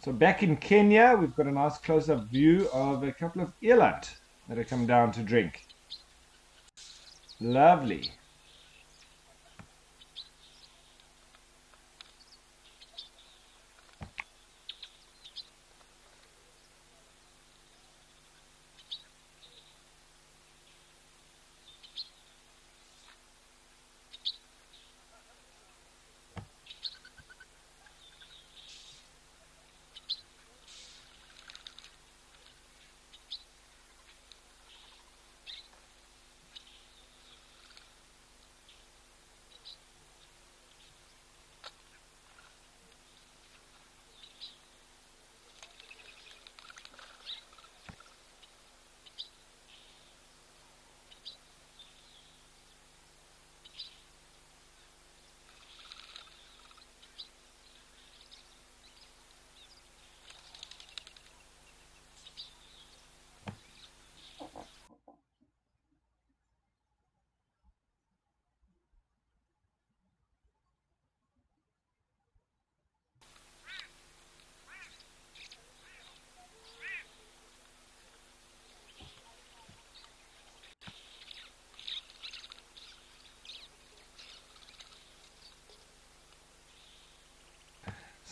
So back in Kenya, we've got a nice close-up view of a couple of eland that have come down to drink. Lovely.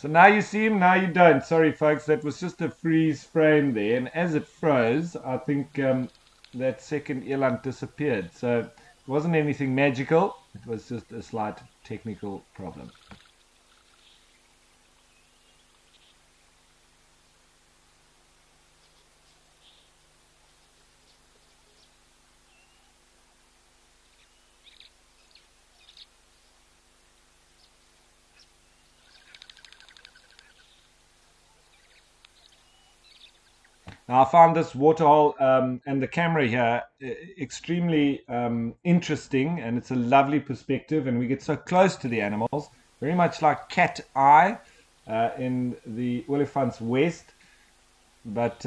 So now you see him, now you don't. Sorry, folks, that was just a freeze frame there. And as it froze, I think that second eland disappeared. So it wasn't anything magical. It was just a slight technical problem. Now, I found this waterhole and the camera here extremely interesting, and it's a lovely perspective, and we get so close to the animals, very much like cat eye in the Olifants West, but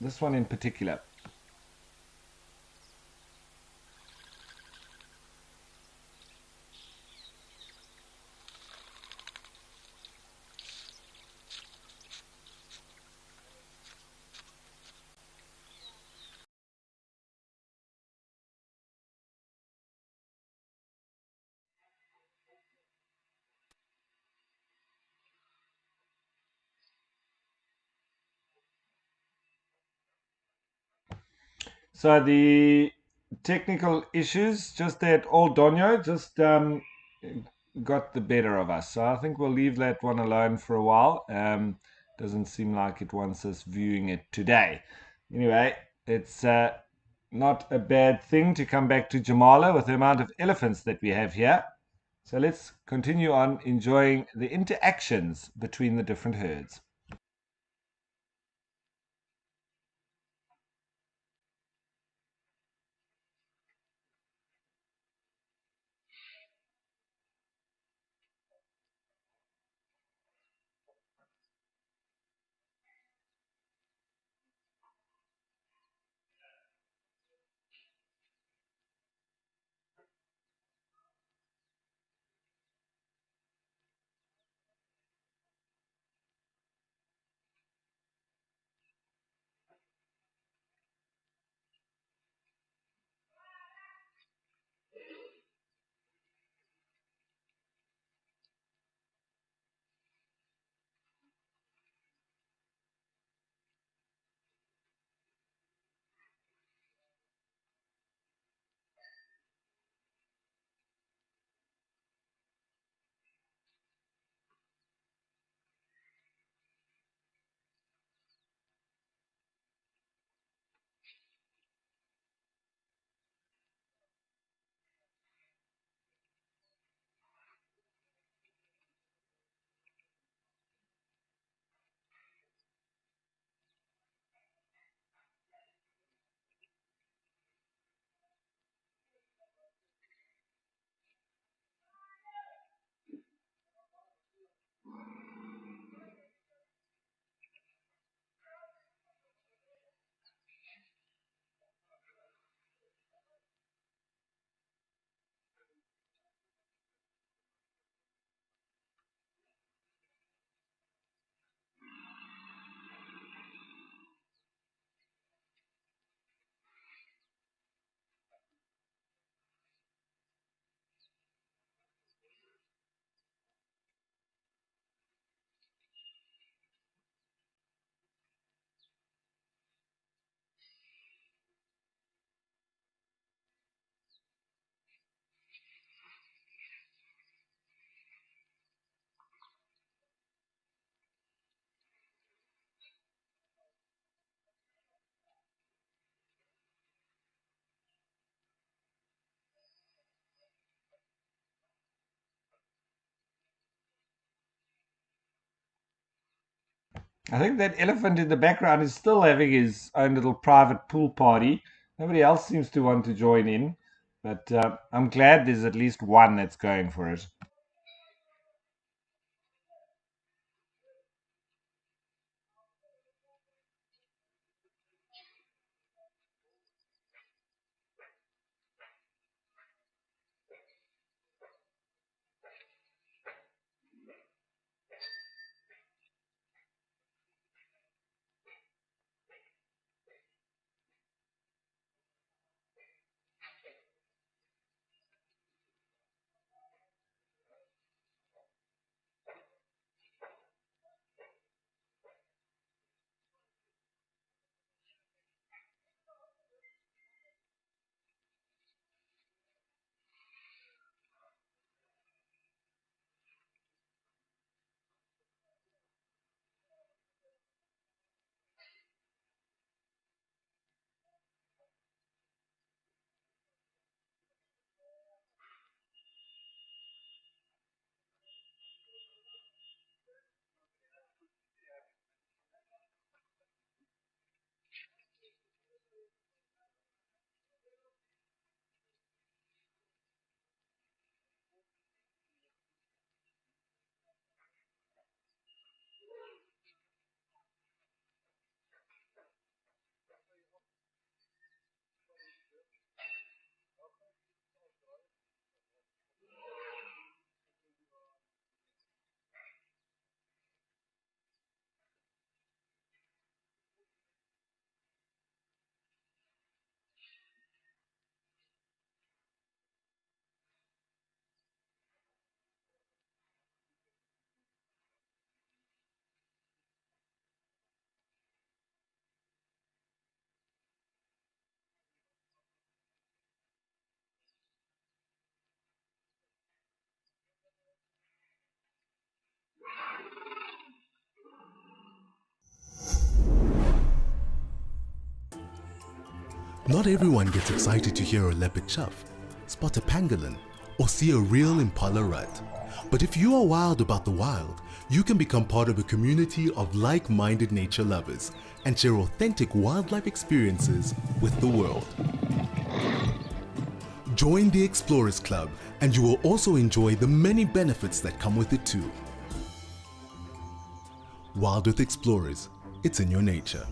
this one in particular. So the technical issues, just that old Donyo just got the better of us. So I think we'll leave that one alone for a while. Doesn't seem like it wants us viewing it today. Anyway, it's not a bad thing to come back to Jamala with the amount of elephants that we have here. So let's continue on enjoying the interactions between the different herds. I think that elephant in the background is still having his own little private pool party. Nobody else seems to want to join in, but I'm glad there's at least one that's going for it. Not everyone gets excited to hear a leopard chuff, spot a pangolin, or see a real impala rut. But if you are wild about the wild, you can become part of a community of like-minded nature lovers and share authentic wildlife experiences with the world. Join the Explorers Club and you will also enjoy the many benefits that come with it too. WildEarth Explorers, it's in your nature.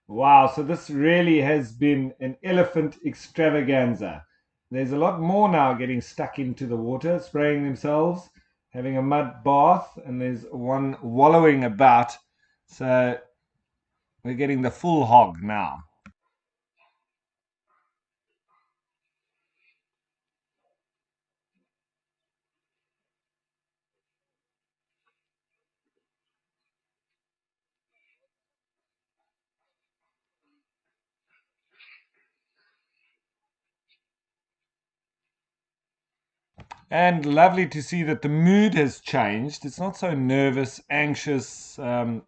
Wow, so this really has been an elephant extravaganza. There's a lot more now getting stuck into the water, spraying themselves, having a mud bath, and there's one wallowing about. So we're getting the full hog now. And lovely to see that the mood has changed. It's not so nervous, anxious, and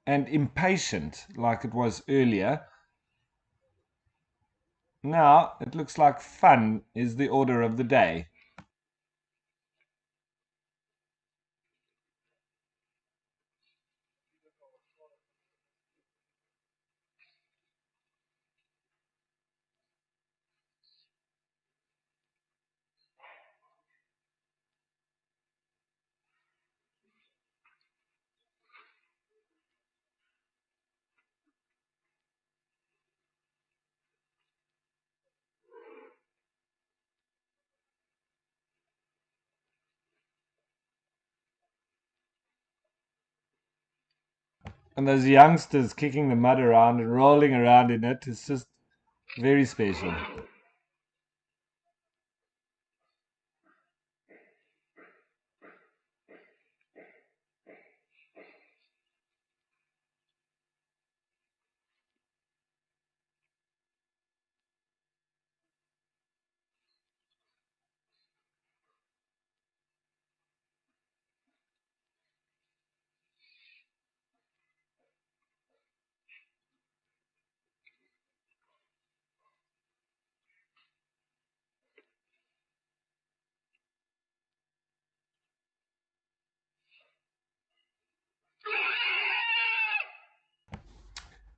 impatient like it was earlier. Now it looks like fun is the order of the day. And those youngsters kicking the mud around and rolling around in it is just very special.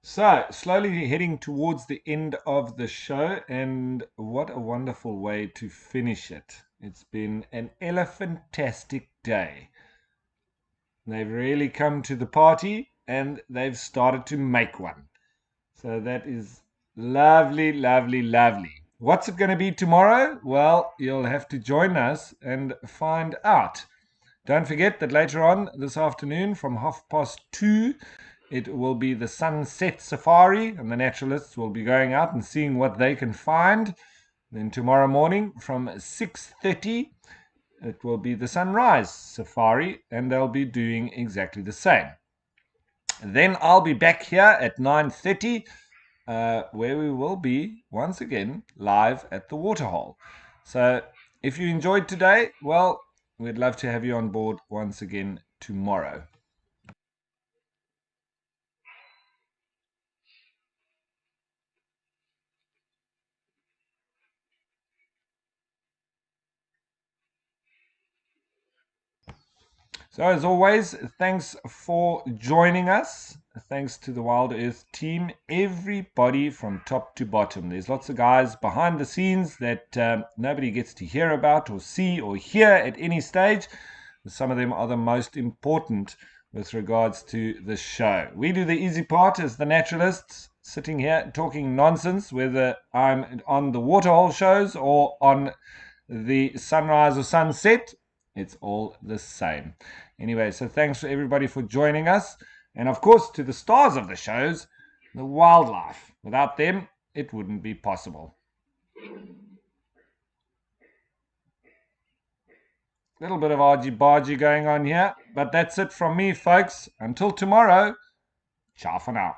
So, slowly heading towards the end of the show, and what a wonderful way to finish it. It's been an elephantastic day. They've really come to the party and they've started to make one. So, that is lovely, lovely, lovely. What's it going to be tomorrow? Well, you'll have to join us and find out. Don't forget that later on this afternoon from 2:30, it will be the sunset safari, and the naturalists will be going out and seeing what they can find. Then tomorrow morning from 6:30, it will be the sunrise safari, and they'll be doing exactly the same. Then I'll be back here at 9:30, where we will be once again live at the Waterhole. So if you enjoyed today, well, we'd love to have you on board once again tomorrow. So, as always, thanks for joining us. Thanks to the WildEarth team, everybody from top to bottom. There's lots of guys behind the scenes that nobody gets to hear about or see or hear at any stage. Some of them are the most important with regards to the show. We do the easy part as the naturalists, sitting here talking nonsense, whether I'm on the Waterhole shows or on the sunrise or sunset. It's all the same. Anyway, so thanks for everybody for joining us. And of course, to the stars of the shows, the wildlife. Without them, it wouldn't be possible. Little bit of argy-bargy going on here, but that's it from me, folks. Until tomorrow, ciao for now.